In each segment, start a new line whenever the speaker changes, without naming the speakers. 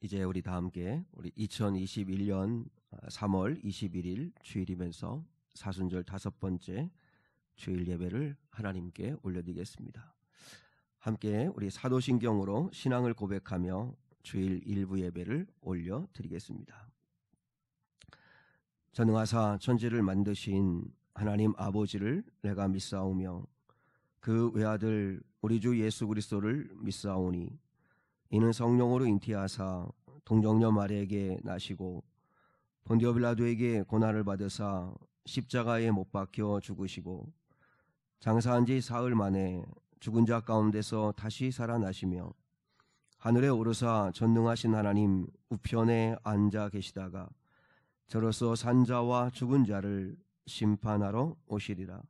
이제 우리 다 함께 우리 2021년 3월 21일 주일이면서 사순절 5번째 주일 예배를 하나님께 올려드리겠습니다. 함께 우리 사도신경으로 신앙을 고백하며 주일 일부 예배를 올려드리겠습니다. 전능하사 천지를 만드신 하나님 아버지를 내가 믿사오며 그 외아들 우리 주 예수 그리스도를 믿사오니 이는 성령으로 잉태하사 동정녀 마리아에게 나시고 본디오 빌라도에게 고난을 받으사 십자가에 못 박혀 죽으시고 장사한 지 사흘 만에 죽은 자 가운데서 다시 살아나시며 하늘에 오르사 전능하신 하나님 우편에 앉아 계시다가 저로서 산자와 죽은 자를 심판하러 오시리라.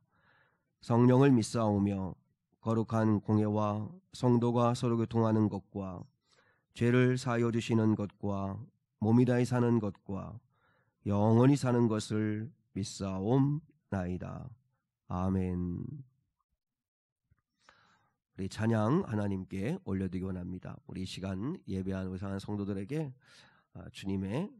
성령을 믿사오며 거룩한 공예와 성도가 서로 교통하는 것과 죄를 사하여 주시는 것과 몸이 다히 사는 것과 영원히 사는 것을 믿사옵나이다. 아멘. 우리 찬양 하나님께 올려드리기 원합니다. 우리 이 시간 예배한 의상한 성도들에게 주님의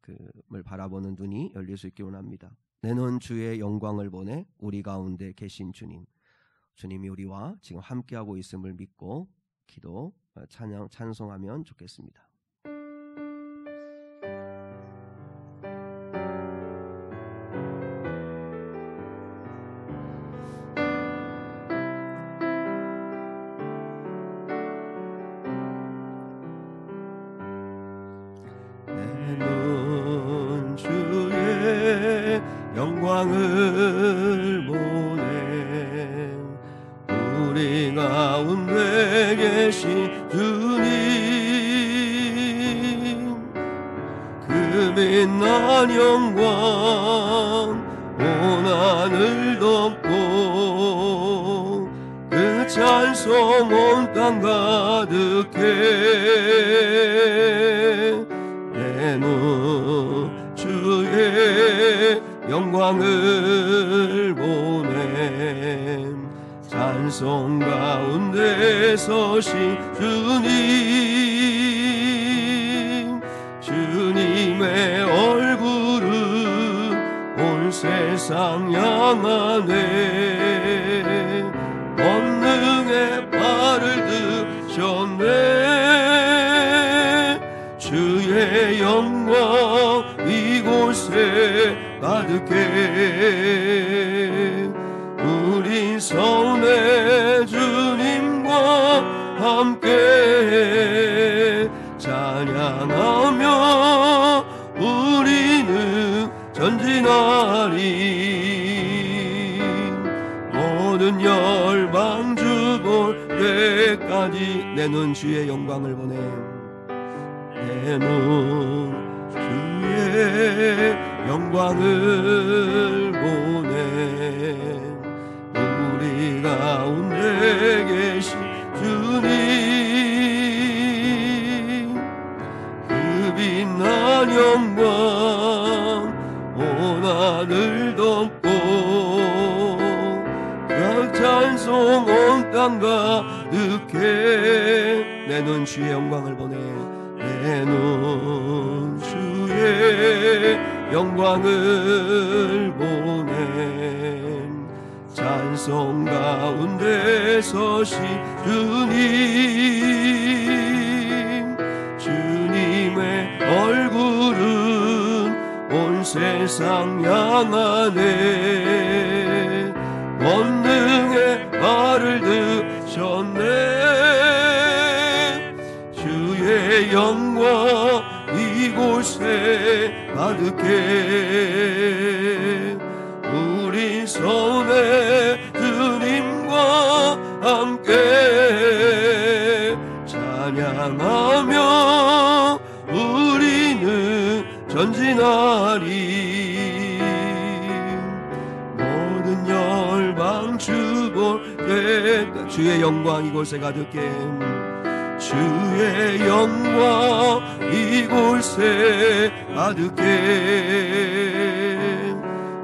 그을 바라보는 눈이 열릴 수 있기 원합니다. 내는 주의 영광을 보내 우리 가운데 계신 주님, 주님이 우리와 지금 함께하고 있음을 믿고 기도, 찬양, 찬송하면 좋겠습니다.
내는 주의 영광을 보내 우리 가운데 계신 주님, 그 빛난 영광 온 하늘 덮고 그 찬송 온 땅 가득해. 내는 주의 영광을 보냄 찬송 가운데 서신 주님, 주님의 얼굴은 온 세상 향하네. 권능의 발을 드셨네. 주의 영광 이곳에 가득해. 우리 서운해 주님과 함께 찬양하며 우리는 전진하리. 모든 열방 주볼 때까지 내는 주의 영광을 보내. 내는 주의 영광을 보내 우리 가운데 계신 주님, 그 빛난 영광 온 하늘 덮고 그 찬송 온 땅 가득해. 내는 주의 영광을 보내. 내는 주의 영광을 보내 찬송 가운데 서신 주님, 주님의 얼굴은 온 세상 향하네. 권능의 발을 드셨네. 주의 영광 이곳에 가득해. 우리 손에 주님과 함께 찬양하며 우리는 전진하리. 모든 열방 주볼 때까지 주의 영광 이곳에 가득해. 주의 영광 이곳에 가득해.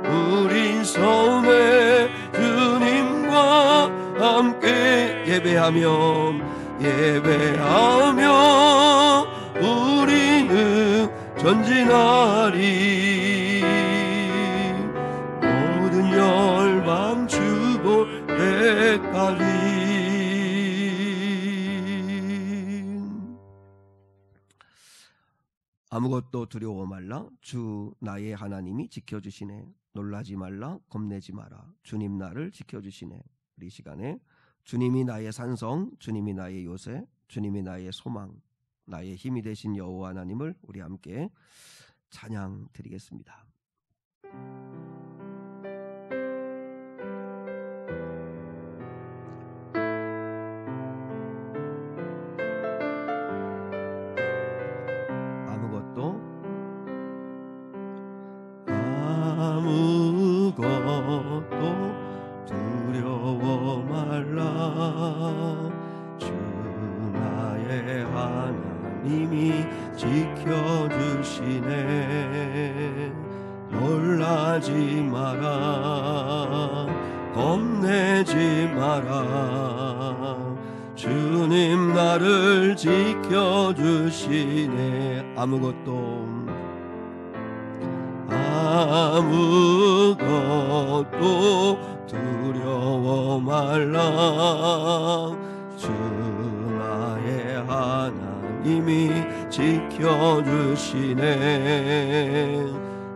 우린 서운해 주님과 함께 예배하며 우리 전진하리 모든 열방 주볼 때까지.
아무것도 두려워 말라. 주 나의 하나님이 지켜주시네. 놀라지 말라. 겁내지 마라. 주님 나를 지켜주시네. 우리 시간에 주님이 나의 산성, 주님이 나의 요새, 주님이 나의 소망, 나의 힘이 되신 여호와 하나님을 우리 함께 찬양 드리겠습니다.
아무것도 두려워 말라. 주 나의 하나님이 지켜주시네. 놀라지 마라. 겁내지 마라. 주님 나를 지켜주시네. 아무것도 두려워 말라. 주 나의 하나님이 지켜주시네.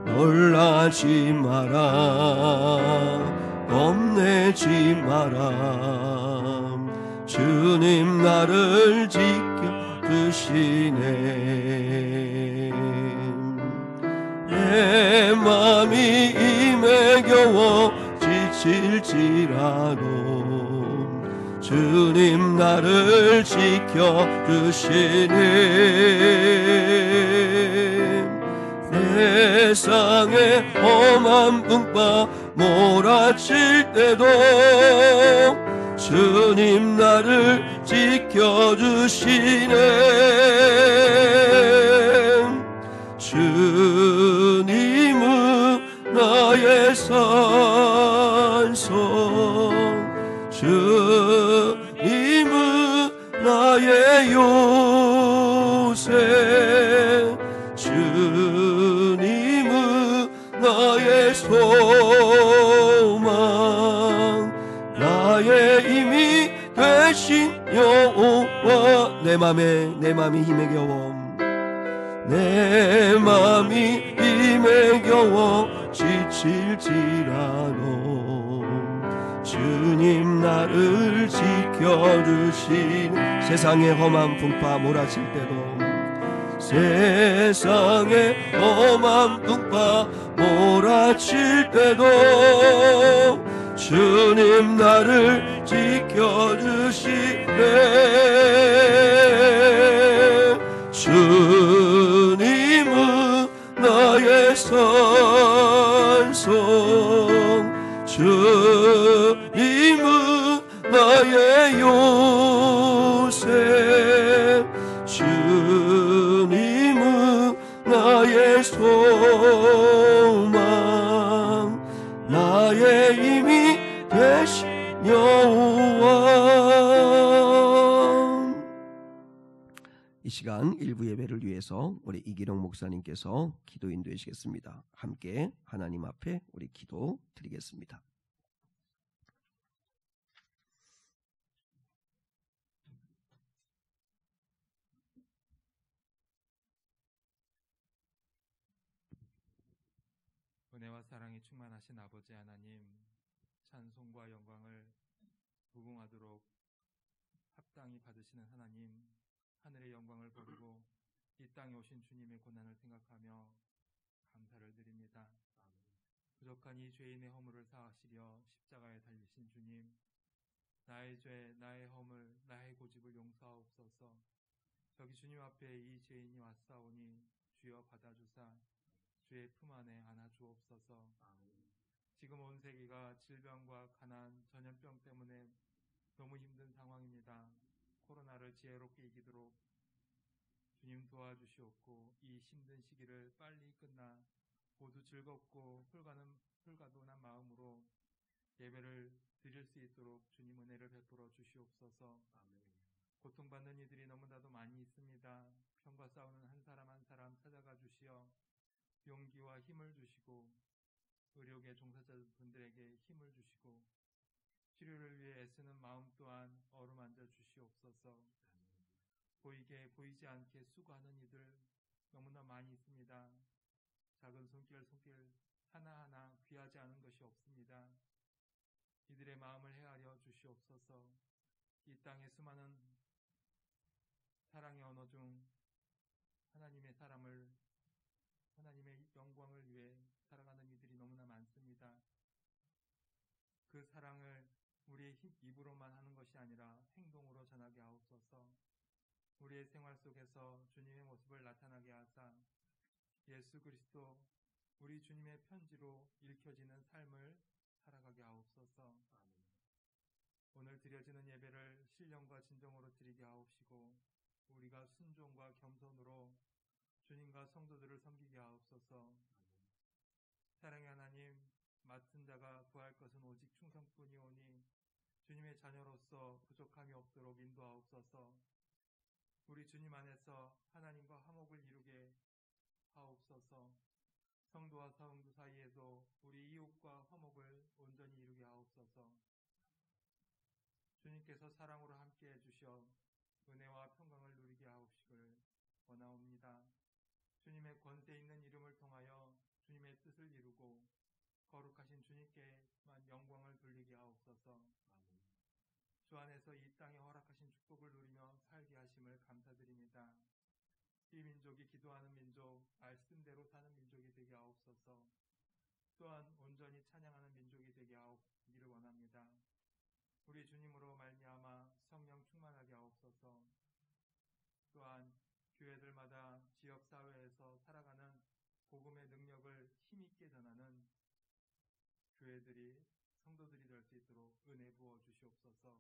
놀라지 마라. 겁내지 마라. 주님 나를 지켜주시네. 내 맘이 임에 겨워 지칠지라도 주님 나를 지켜주시네. 세상에 험한 풍파 몰아칠 때도 주님 나를 지켜주시네. 주님은 나의 산성, 주님은 나의 요새, 주님은 나의 소망, 나의 힘이 되신 여호와. 내 맘이 힘에 겨워, 내 맘이 힘에 겨워 지칠지라도 주님 나를 지켜주신. 세상의 험한 풍파 몰아칠 때도, 세상의 험한 풍파 몰아칠 때도 주님 나를 지켜주시네. 주님은 나의 산성, 주님은 나의 요새, 주님은 나의 소망, 나의 힘이 되신 여호와.
이 시간 일부 예배를 위해서 우리 이기룡 목사님께서 기도 인도해 주시겠습니다. 함께 하나님 앞에 우리 기도 드리겠습니다.
은혜와 사랑이 충만하신 아버지 하나님, 찬송과 영광을 무궁하도록 합당히 받으시는 하나님, 하늘의 영광을 버리고 이 땅에 오신 주님의 고난을 생각하며 감사를 드립니다. 부족한 이 죄인의 허물을 사하시려 십자가에 달리신 주님, 나의 죄, 나의 허물, 나의 고집을 용서하옵소서. 저기 주님 앞에 이 죄인이 왔사오니 주여 받아주사 주의 품 안에 안아주옵소서. 지금 온 세계가 질병과 가난, 전염병 때문에 너무 힘든 상황입니다. 코로나를 지혜롭게 이기도록 주님 도와주시옵고, 이 힘든 시기를 빨리 끝나 모두 즐겁고 홀가분한 마음으로 예배를 드릴 수 있도록 주님 은혜를 베풀어 주시옵소서. 고통받는 이들이 너무나도 많이 있습니다. 병과 싸우는 한 사람 한 사람 찾아가 주시어 용기와 힘을 주시고 의료계 종사자분들에게 힘을 주시고 치료를 위해 애쓰는 마음 또한 어루만져 주시옵소서. 보이게 보이지 않게 수고하는 이들 너무나 많이 있습니다. 작은 손길 하나하나 귀하지 않은 것이 없습니다. 이들의 마음을 헤아려 주시옵소서. 이 땅의 수많은 사랑의 언어 중 하나님의 영광을 위해 살아가는 이들이 너무나 많습니다. 그 사랑을 우리의 입으로만 하는 것이 아니라 행동으로 전하게 하옵소서. 우리의 생활 속에서 주님의 모습을 나타나게 하사 예수 그리스도 우리 주님의 편지로 읽혀지는 삶을 살아가게 하옵소서. 오늘 드려지는 예배를 신령과 진정으로 드리게 하옵시고 우리가 순종과 겸손으로 주님과 성도들을 섬기게 하옵소서. 사랑의 하나님, 맡은 자가 구할 것은 오직 충성뿐이오니 주님의 자녀로서 부족함이 없도록 인도하옵소서. 우리 주님 안에서 하나님과 화목을 이루게 하옵소서. 성도와 성도 사이에도 우리 이웃과 화목을 온전히 이루게 하옵소서. 주님께서 사랑으로 함께해 주셔 은혜와 평강을 누리게 하옵시길 원하옵니다. 주님의 권세 있는 이름을 통하여 주님의 뜻을 이루고 거룩하신 주님께만 영광을 돌리게 하옵소서. 주 안에서 이 땅에 허락하신 축복을 누리며 살게 하심을 감사드립니다. 이 민족이 기도하는 민족, 말씀대로 사는 민족이 되게 하옵소서. 또한 온전히 찬양하는 민족이 되게 하옵기를 원합니다. 우리 주님으로 말미암아 성령 충만하게 하옵소서. 또한 교회들마다 지역사회에서 살아가는 복음의 능력을 힘있게 전하는 교회들이 성도들이 될 수 있도록 은혜 부어 주시옵소서.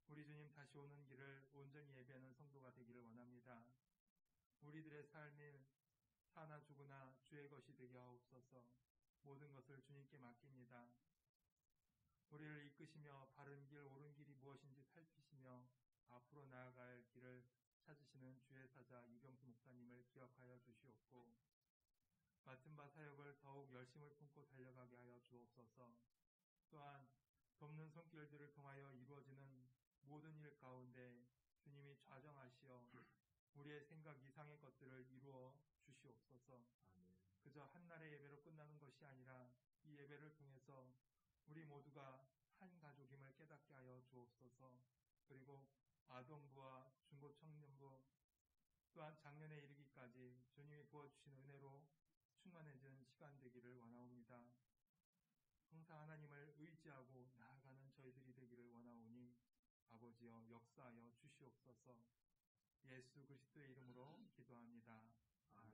우리 주님 다시 오는 길을 온전히 예배하는 성도가 되기를 원합니다. 우리들의 삶이 사나 죽으나 주의 것이 되게 하옵소서. 모든 것을 주님께 맡깁니다. 우리를 이끄시며 바른 길, 옳은 길이 무엇인지 살피시며 앞으로 나아갈 길을 찾으시는 주의 사자 이병수 목사님을 기억하여 주시옵고 맡은 바 사역을 더욱 열심을 품고 달려가게 하여 주옵소서. 또한 돕는 손길들을 통하여 이루어지는 모든 일 가운데 주님이 좌정하시어 우리의 생각 이상의 것들을 이루어 주시옵소서. 그저 한날의 예배로 끝나는 것이 아니라 이 예배를 통해서 우리 모두가 한 가족임을 깨닫게 하여 주옵소서. 그리고 아동부와 중고청년부 또한 작년에 이르기까지 주님이 부어주신 은혜로 충만해지는 시간 되기를 원하옵니다. 항상 하나님을 의지하고 나아가는 저희들이 되기를 원하오니 아버지여 역사하여 주시옵소서. 예수 그리스도의 이름으로 기도합니다. 아멘.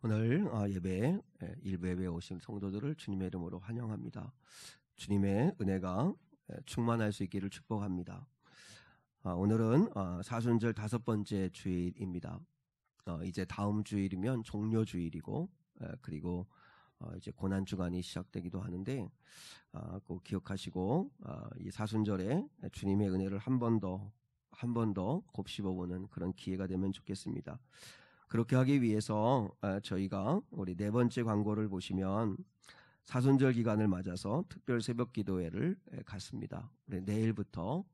오늘 예배 일부 예배에 오신 성도들을 주님의 이름으로 환영합니다. 주님의 은혜가 충만할 수 있기를 축복합니다. 오늘은 사순절 5번째 주일입니다. 이제 다음 주일이면 종료주일이고 그리고 이제 고난주간이 시작되기도 하는데 꼭 기억하시고 이 사순절에 주님의 은혜를 한 번 더 곱씹어보는 그런 기회가 되면 좋겠습니다. 그렇게 하기 위해서 저희가 우리 4번째 광고를 보시면 사순절 기간을 맞아서 특별 새벽 기도회를 갖습니다. 내일부터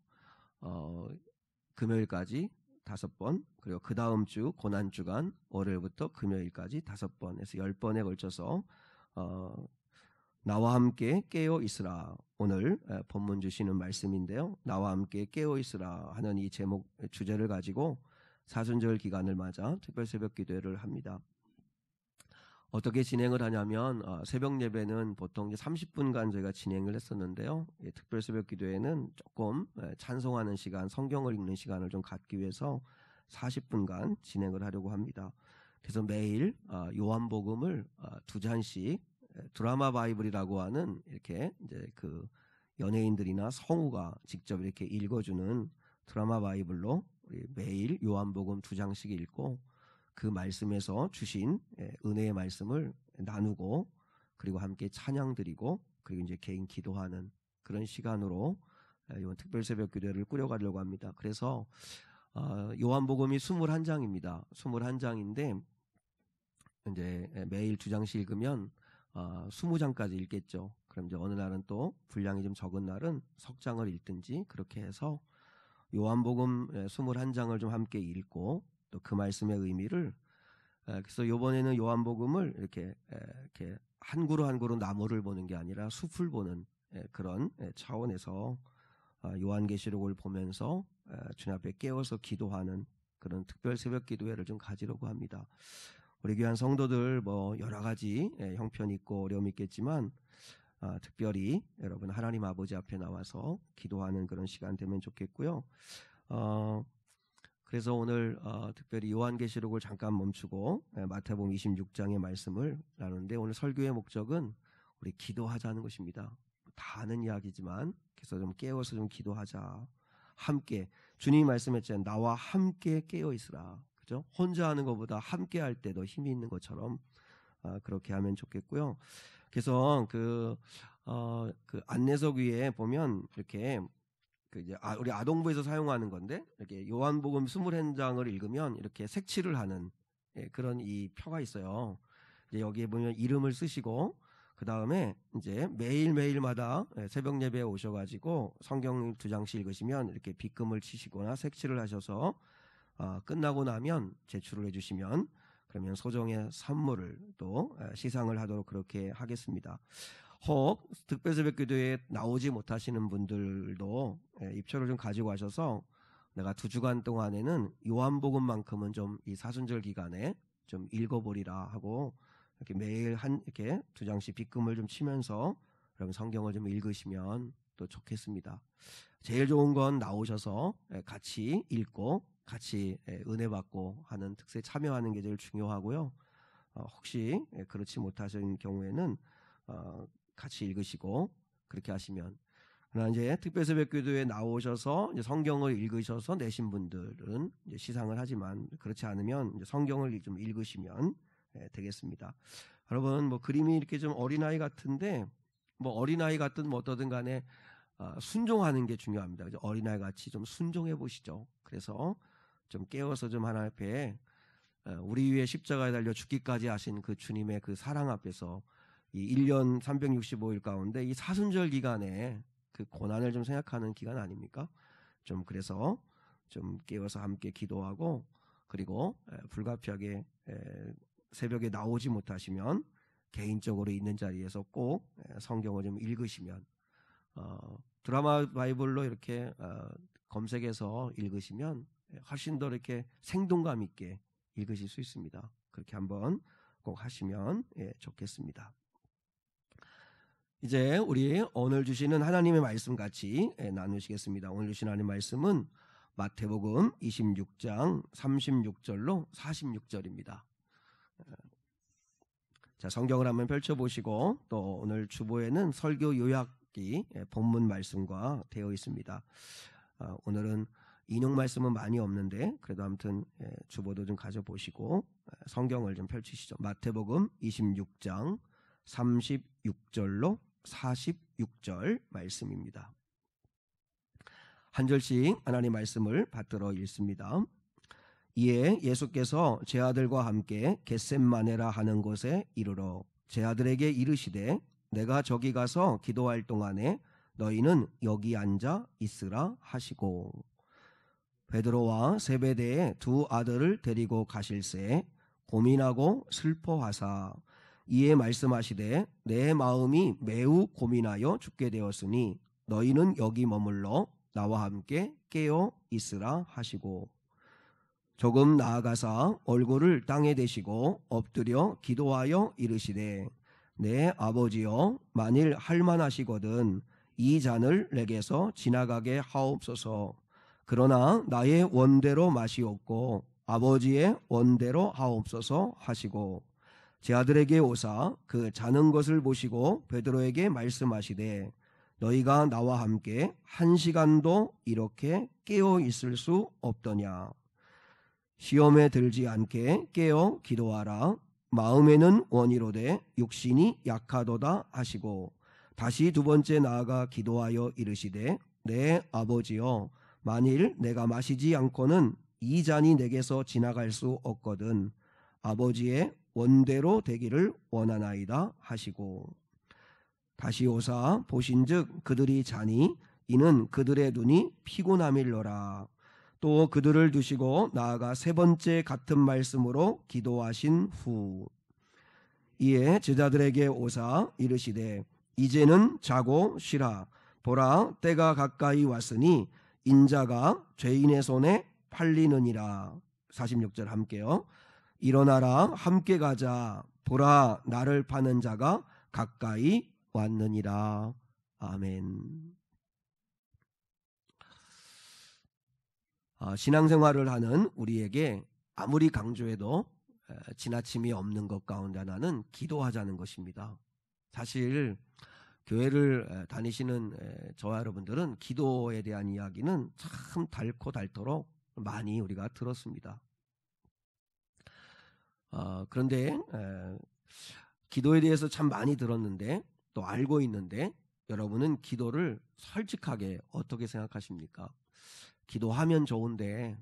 금요일까지 5번, 그리고 그 다음 주 고난주간 월요일부터 금요일까지 5번에서 10번에 걸쳐서 나와 함께 깨어 있으라, 오늘 본문 주시는 말씀인데요. 나와 함께 깨어 있으라 하는 이 제목 주제를 가지고 사순절 기간을 맞아 특별 새벽 기도회를 합니다. 어떻게 진행을 하냐면 새벽 예배는 보통 이제 30분간 저희가 진행을 했었는데요. 특별 새벽 기도회는 조금 찬송하는 시간, 성경을 읽는 시간을 좀 갖기 위해서 40분간 진행을 하려고 합니다. 그래서 매일 요한복음을 2잔씩 드라마 바이블이라고 하는 이렇게 이제 그 연예인들이나 성우가 직접 이렇게 읽어주는 드라마 바이블로 우리 매일 요한복음 2장씩 읽고 그 말씀에서 주신 은혜의 말씀을 나누고 그리고 함께 찬양 드리고 그리고 이제 개인 기도하는 그런 시간으로 이번 특별 새벽 기도회를 꾸려가려고 합니다. 그래서 요한복음이 21장입니다. 21장인데 이제 매일 2장씩 읽으면 20장까지 읽겠죠. 그럼 이제 어느 날은 또 분량이 좀 적은 날은 석 장을 읽든지 그렇게 해서 요한복음 21장을 좀 함께 읽고 또 그 말씀의 의미를 그래서 이번에는 요한복음을 이렇게 한 그루 한 그루 나무를 보는 게 아니라 숲을 보는 그런 차원에서 요한계시록을 보면서 주님 앞에 깨어서 기도하는 그런 특별 새벽 기도회를 좀 가지려고 합니다. 우리 귀한 성도들 뭐 여러 가지 형편이 있고 어려움이 있겠지만 특별히 여러분 하나님 아버지 앞에 나와서 기도하는 그런 시간 되면 좋겠고요. 그래서 오늘 특별히 요한계시록을 잠깐 멈추고 마태복음 26장의 말씀을 나누는데 오늘 설교의 목적은 우리 기도하자는 것입니다. 다 아는 이야기지만 그래서 좀 깨어서 좀 기도하자. 함께 주님이 말씀했잖아요. 나와 함께 깨어 있으라. 그죠? 혼자 하는 것보다 함께 할 때 더 힘이 있는 것처럼 그렇게 하면 좋겠고요. 그래서 그 안내석 위에 보면 이렇게 이제 우리 아동부에서 사용하는 건데 이렇게 요한복음 21장을 읽으면 이렇게 색칠을 하는 그런 이 표가 있어요. 이제 여기에 보면 이름을 쓰시고 그 다음에 이제 매일마다 새벽 예배에 오셔가지고 성경 2장씩 읽으시면 이렇게 빗금을 치시거나 색칠을 하셔서 끝나고 나면 제출을 해주시면 그러면 소정의 선물을 또 시상을 하도록 그렇게 하겠습니다. 혹 특별 새벽 기도에 나오지 못하시는 분들도 입초를 좀 가지고 가셔서 내가 2주간 동안에는 요한복음만큼은 좀 이 사순절 기간에 좀 읽어보리라 하고 이렇게 매일 이렇게 2장씩 빗금을 좀 치면서 여러분 성경을 좀 읽으시면 또 좋겠습니다. 제일 좋은 건 나오셔서 같이 읽고 같이 은혜 받고 하는 특세에 참여하는 게 제일 중요하고요. 혹시 그렇지 못하신 경우에는 같이 읽으시고 그렇게 하시면 그러나 이제 특별 새벽 기도에 나오셔서 이제 성경을 읽으셔서 내신 분들은 이제 시상을 하지만 그렇지 않으면 이제 성경을 좀 읽으시면 되겠습니다. 여러분 뭐 그림이 이렇게 좀 어린아이 같은데 뭐 어린아이 같든 뭐 어떠든 간에 순종하는 게 중요합니다. 어린아이 같이 좀 순종해 보시죠. 그래서 좀 깨어서 좀 하나님 앞에 우리 위해 십자가에 달려 죽기까지 하신 그 주님의 그 사랑 앞에서 이 1년 365일 가운데 이 사순절 기간에 그 고난을 좀 생각하는 기간 아닙니까? 좀 그래서 좀 깨어서 함께 기도하고 그리고 불가피하게 새벽에 나오지 못하시면 개인적으로 있는 자리에서 꼭 성경을 좀 읽으시면 드라마 바이블로 이렇게 검색해서 읽으시면 훨씬 더 이렇게 생동감 있게 읽으실 수 있습니다. 그렇게 한번 꼭 하시면 좋겠습니다. 이제 우리 오늘 주시는 하나님의 말씀 같이 나누시겠습니다. 오늘 주신 하나님의 말씀은 마태복음 26장 36절로 46절입니다. 자, 성경을 한번 펼쳐보시고 또 오늘 주보에는 설교 요약이 본문 말씀과 되어 있습니다. 오늘은 인용 말씀은 많이 없는데 그래도 아무튼 주보도 좀 가져보시고 성경을 좀 펼치시죠. 마태복음 26장 36절로 46절 말씀입니다. 한 절씩 하나님 말씀을 받들어 읽습니다. 이에 예수께서 제 아들과 함께 겟셋마네라 하는 곳에 이르러 제 아들에게 이르시되 내가 저기 가서 기도할 동안에 너희는 여기 앉아 있으라 하시고 베드로와 세베대의 두 아들을 데리고 가실새 고민하고 슬퍼하사 이에 말씀하시되 내 마음이 매우 고민하여 죽게 되었으니 너희는 여기 머물러 나와 함께 깨어 있으라 하시고 조금 나아가사 얼굴을 땅에 대시고 엎드려 기도하여 이르시되 내 아버지여 만일 할만하시거든 이 잔을 내게서 지나가게 하옵소서. 그러나 나의 원대로 마시옵고 아버지의 원대로 하옵소서 하시고 제 아들에게 오사 그 자는 것을 보시고 베드로에게 말씀하시되 너희가 나와 함께 1시간도 이렇게 깨어 있을 수 없더냐. 시험에 들지 않게 깨어 기도하라. 마음에는 원이로되 육신이 약하도다 하시고 다시 두 번째 나아가 기도하여 이르시되 내 아버지여 만일 내가 마시지 않고는 이 잔이 내게서 지나갈 수 없거든 아버지의 원대로 되기를 원하나이다 하시고 다시 오사 보신즉 그들이 자니 이는 그들의 눈이 피곤함일러라. 또 그들을 두시고 나아가 세 번째 같은 말씀으로 기도하신 후 이에 제자들에게 오사 이르시되 이제는 자고 쉬라. 보라 때가 가까이 왔으니 인자가 죄인의 손에 팔리느니라. 46절 함께요. 일어나라 함께 가자. 보라 나를 파는 자가 가까이 왔느니라. 아멘. 신앙생활을 하는 우리에게 아무리 강조해도 지나침이 없는 것 가운데 하나는 기도하자는 것입니다. 사실 교회를 다니시는 저와 여러분들은 기도에 대한 이야기는 참 닳고 닳도록 많이 우리가 들었습니다. 그런데 기도에 대해서 참 많이 들었는데 또 알고 있는데 여러분은 기도를 솔직하게 어떻게 생각하십니까? 기도하면 좋은데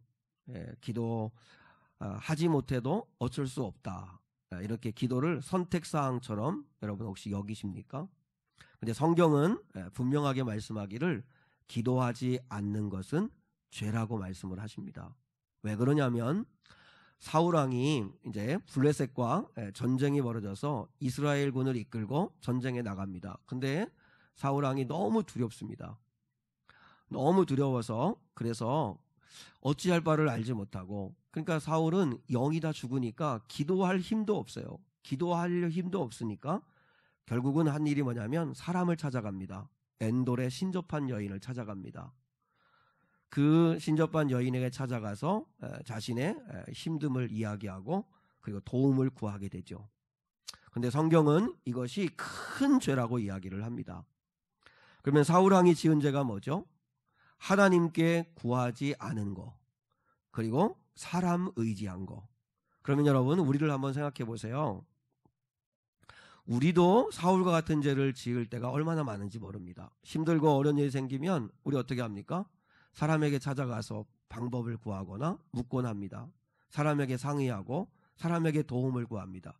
기도하지 못해도 어쩔 수 없다. 이렇게 기도를 선택사항처럼 여러분 혹시 여기십니까? 근데 성경은 분명하게 말씀하기를 기도하지 않는 것은 죄라고 말씀을 하십니다. 왜 그러냐면 사울왕이 이제 블레셋과 전쟁이 벌어져서 이스라엘군을 이끌고 전쟁에 나갑니다. 근데 사울왕이 너무 두렵습니다. 너무 두려워서 그래서 어찌할 바를 알지 못하고 그러니까 사울은 영이 다 죽으니까 기도할 힘도 없어요. 기도할 힘도 없으니까 결국은 한 일이 뭐냐면 사람을 찾아갑니다. 엔돌의 신접한 여인을 찾아갑니다. 그 신접한 여인에게 찾아가서 자신의 힘듦을 이야기하고 그리고 도움을 구하게 되죠. 그런데 성경은 이것이 큰 죄라고 이야기를 합니다. 그러면 사울왕이 지은 죄가 뭐죠? 하나님께 구하지 않은 거 그리고 사람 의지한 거. 그러면 여러분 우리를 한번 생각해 보세요. 우리도 사울과 같은 죄를 지을 때가 얼마나 많은지 모릅니다. 힘들고 어려운 일이 생기면 우리 어떻게 합니까? 사람에게 찾아가서 방법을 구하거나 묻곤 합니다. 사람에게 상의하고 사람에게 도움을 구합니다.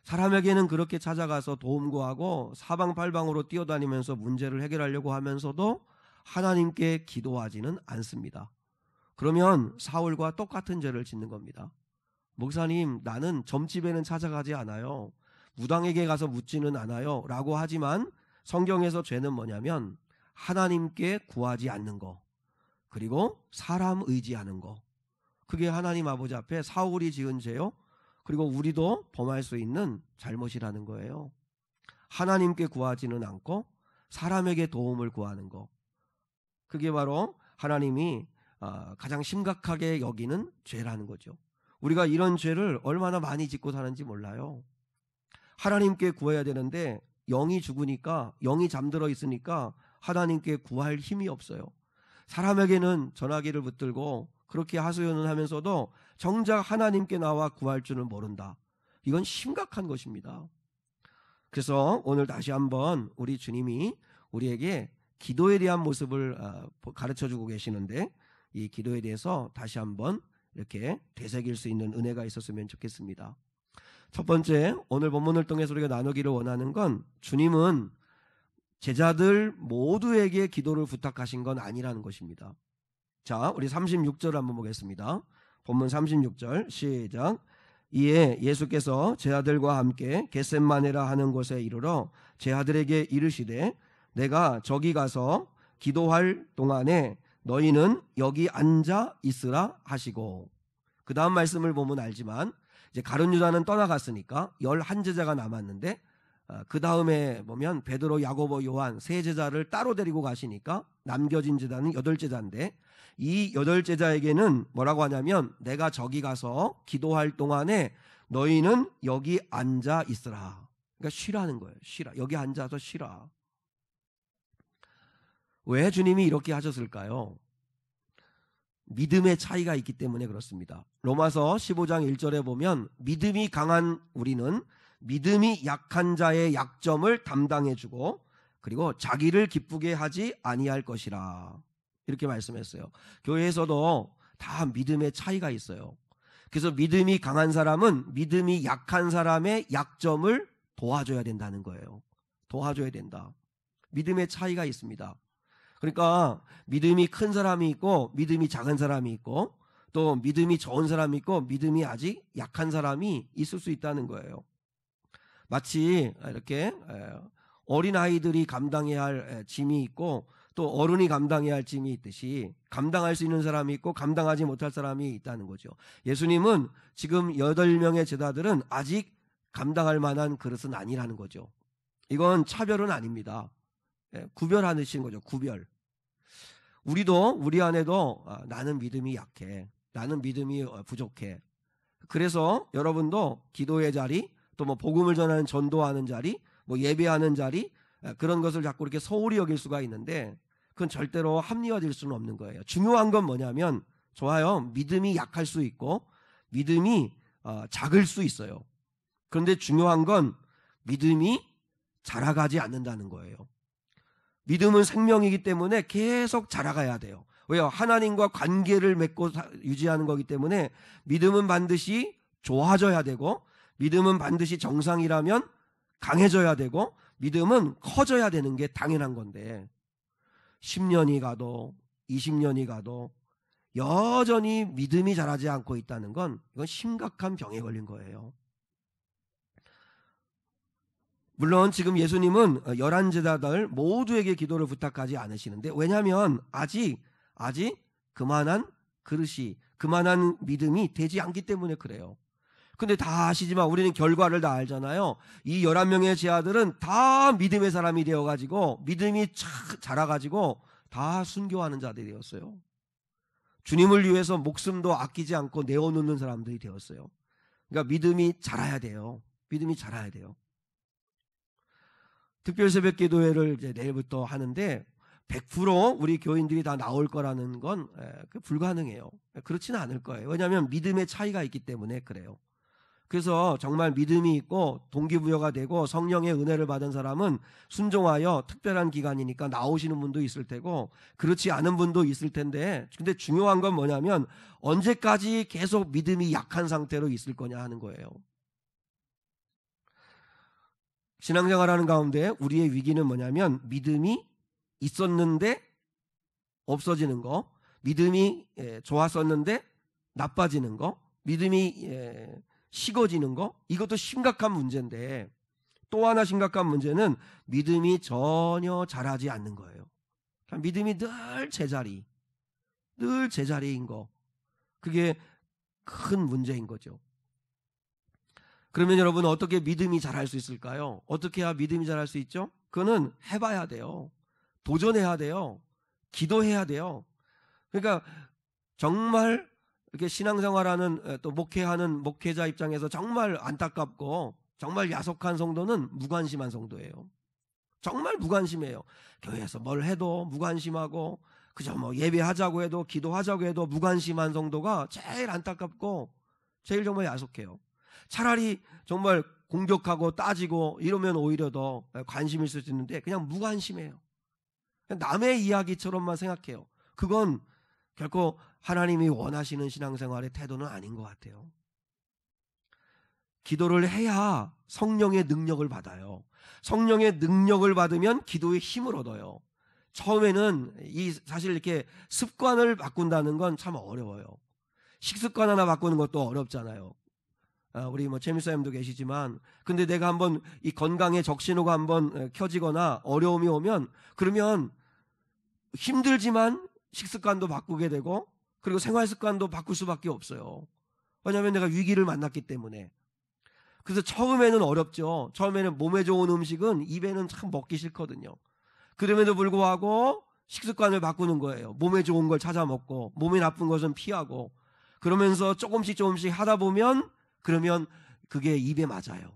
사람에게는 그렇게 찾아가서 도움 구하고 사방팔방으로 뛰어다니면서 문제를 해결하려고 하면서도 하나님께 기도하지는 않습니다. 그러면 사울과 똑같은 죄를 짓는 겁니다. 목사님, 나는 점집에는 찾아가지 않아요. 무당에게 가서 묻지는 않아요. 라고 하지만 성경에서 죄는 뭐냐면 하나님께 구하지 않는 거 그리고 사람 의지하는 거. 그게 하나님 아버지 앞에 사울이 지은 죄요. 그리고 우리도 범할 수 있는 잘못이라는 거예요. 하나님께 구하지는 않고 사람에게 도움을 구하는 거. 그게 바로 하나님이 가장 심각하게 여기는 죄라는 거죠. 우리가 이런 죄를 얼마나 많이 짓고 사는지 몰라요. 하나님께 구해야 되는데 영이 죽으니까 영이 잠들어 있으니까 하나님께 구할 힘이 없어요. 사람에게는 전화기를 붙들고 그렇게 하소연을 하면서도 정작 하나님께 나와 구할 줄은 모른다. 이건 심각한 것입니다. 그래서 오늘 다시 한번 우리 주님이 우리에게 기도에 대한 모습을 가르쳐주고 계시는데 이 기도에 대해서 다시 한번 이렇게 되새길 수 있는 은혜가 있었으면 좋겠습니다. 첫 번째, 오늘 본문을 통해서 우리가 나누기를 원하는 건 주님은 제자들 모두에게 기도를 부탁하신 건 아니라는 것입니다. 자, 우리 36절 한번 보겠습니다. 본문 36절 시작. 이에 예수께서 제 아들과 함께 겟셋마네라 하는 곳에 이르러 제 아들에게 이르시되 내가 저기 가서 기도할 동안에 너희는 여기 앉아 있으라 하시고 그 다음 말씀을 보면 알지만 이제 가룟 유다는 떠나갔으니까 11제자가 남았는데 그 다음에 보면 베드로, 야고보, 요한 세 제자를 따로 데리고 가시니까 남겨진 제자는 8제자인데 이 8제자에게는 뭐라고 하냐면 내가 저기 가서 기도할 동안에 너희는 여기 앉아 있으라. 그러니까 쉬라는 거예요. 쉬라. 여기 앉아서 쉬라. 왜 주님이 이렇게 하셨을까요? 믿음의 차이가 있기 때문에 그렇습니다. 로마서 15장 1절에 보면 믿음이 강한 우리는 믿음이 약한 자의 약점을 담당해주고 그리고 자기를 기쁘게 하지 아니할 것이라 이렇게 말씀했어요. 교회에서도 다 믿음의 차이가 있어요. 그래서 믿음이 강한 사람은 믿음이 약한 사람의 약점을 도와줘야 된다는 거예요. 도와줘야 된다. 믿음의 차이가 있습니다. 그러니까 믿음이 큰 사람이 있고 믿음이 작은 사람이 있고 또 믿음이 좋은 사람이 있고 믿음이 아직 약한 사람이 있을 수 있다는 거예요. 마치 이렇게 어린아이들이 감당해야 할 짐이 있고 또 어른이 감당해야 할 짐이 있듯이 감당할 수 있는 사람이 있고 감당하지 못할 사람이 있다는 거죠. 예수님은 지금 8명의 제자들은 아직 감당할 만한 그릇은 아니라는 거죠. 이건 차별은 아닙니다. 구별하시는 거죠. 구별. 우리도 우리 안에도 나는 믿음이 약해. 나는 믿음이 부족해. 그래서 여러분도 기도의 자리 또 뭐 복음을 전하는 전도하는 자리 뭐 예배하는 자리 그런 것을 자꾸 이렇게 소홀히 여길 수가 있는데 그건 절대로 합리화될 수는 없는 거예요. 중요한 건 뭐냐면 좋아요. 믿음이 약할 수 있고 믿음이 작을 수 있어요. 그런데 중요한 건 믿음이 자라가지 않는다는 거예요. 믿음은 생명이기 때문에 계속 자라가야 돼요. 왜요? 하나님과 관계를 맺고 유지하는 거기 때문에 믿음은 반드시 좋아져야 되고 믿음은 반드시 정상이라면 강해져야 되고 믿음은 커져야 되는 게 당연한 건데 10년이 가도 20년이 가도 여전히 믿음이 자라지 않고 있다는 건 이건 심각한 병에 걸린 거예요. 물론 지금 예수님은 11제자들 모두에게 기도를 부탁하지 않으시는데 왜냐하면 아직 그만한 그릇이 그만한 믿음이 되지 않기 때문에 그래요. 근데 다 아시지만 우리는 결과를 다 알잖아요. 이 11명의 제자들은 다 믿음의 사람이 되어가지고 믿음이 착 자라가지고 다 순교하는 자들이 되었어요. 주님을 위해서 목숨도 아끼지 않고 내어놓는 사람들이 되었어요. 그러니까 믿음이 자라야 돼요. 믿음이 자라야 돼요. 특별 새벽 기도회를 이제 내일부터 하는데 100% 우리 교인들이 다 나올 거라는 건 불가능해요. 그렇지는 않을 거예요. 왜냐하면 믿음의 차이가 있기 때문에 그래요. 그래서 정말 믿음이 있고 동기부여가 되고 성령의 은혜를 받은 사람은 순종하여 특별한 기간이니까 나오시는 분도 있을 테고 그렇지 않은 분도 있을 텐데 근데 중요한 건 뭐냐면 언제까지 계속 믿음이 약한 상태로 있을 거냐 하는 거예요. 신앙생활하는 가운데 우리의 위기는 뭐냐면 믿음이 있었는데 없어지는 거, 믿음이 좋았었는데 나빠지는 거, 믿음이 식어지는 거, 이것도 심각한 문제인데 또 하나 심각한 문제는 믿음이 전혀 자라지 않는 거예요. 그러니까 믿음이 늘 제자리인 거, 그게 큰 문제인 거죠. 그러면 여러분 어떻게 믿음이 자랄 수 있을까요? 어떻게 해야 믿음이 자랄 수 있죠? 그거는 해봐야 돼요. 도전해야 돼요. 기도해야 돼요. 그러니까 정말 이렇게 신앙생활하는 또 목회하는 목회자 입장에서 정말 안타깝고 정말 야속한 성도는 무관심한 성도예요. 정말 무관심해요. 교회에서 뭘 해도 무관심하고 그저 뭐 예배하자고 해도 기도하자고 해도 무관심한 성도가 제일 안타깝고 제일 정말 야속해요. 차라리 정말 공격하고 따지고 이러면 오히려 더 관심이 있을 수 있는데 그냥 무관심해요. 남의 이야기처럼만 생각해요. 그건 결코 하나님이 원하시는 신앙생활의 태도는 아닌 것 같아요. 기도를 해야 성령의 능력을 받아요. 성령의 능력을 받으면 기도의 힘을 얻어요. 처음에는 사실 이렇게 습관을 바꾼다는 건 참 어려워요. 식습관 하나 바꾸는 것도 어렵잖아요. 우리 뭐 최미사님도 계시지만 근데 내가 한번 이 건강의 적신호가 한번 켜지거나 어려움이 오면 그러면 힘들지만 식습관도 바꾸게 되고 그리고 생활습관도 바꿀 수밖에 없어요. 왜냐하면 내가 위기를 만났기 때문에. 그래서 처음에는 어렵죠. 처음에는 몸에 좋은 음식은 입에는 참 먹기 싫거든요. 그럼에도 불구하고 식습관을 바꾸는 거예요. 몸에 좋은 걸 찾아 먹고 몸에 나쁜 것은 피하고, 그러면서 조금씩 하다 보면 그러면 그게 입에 맞아요.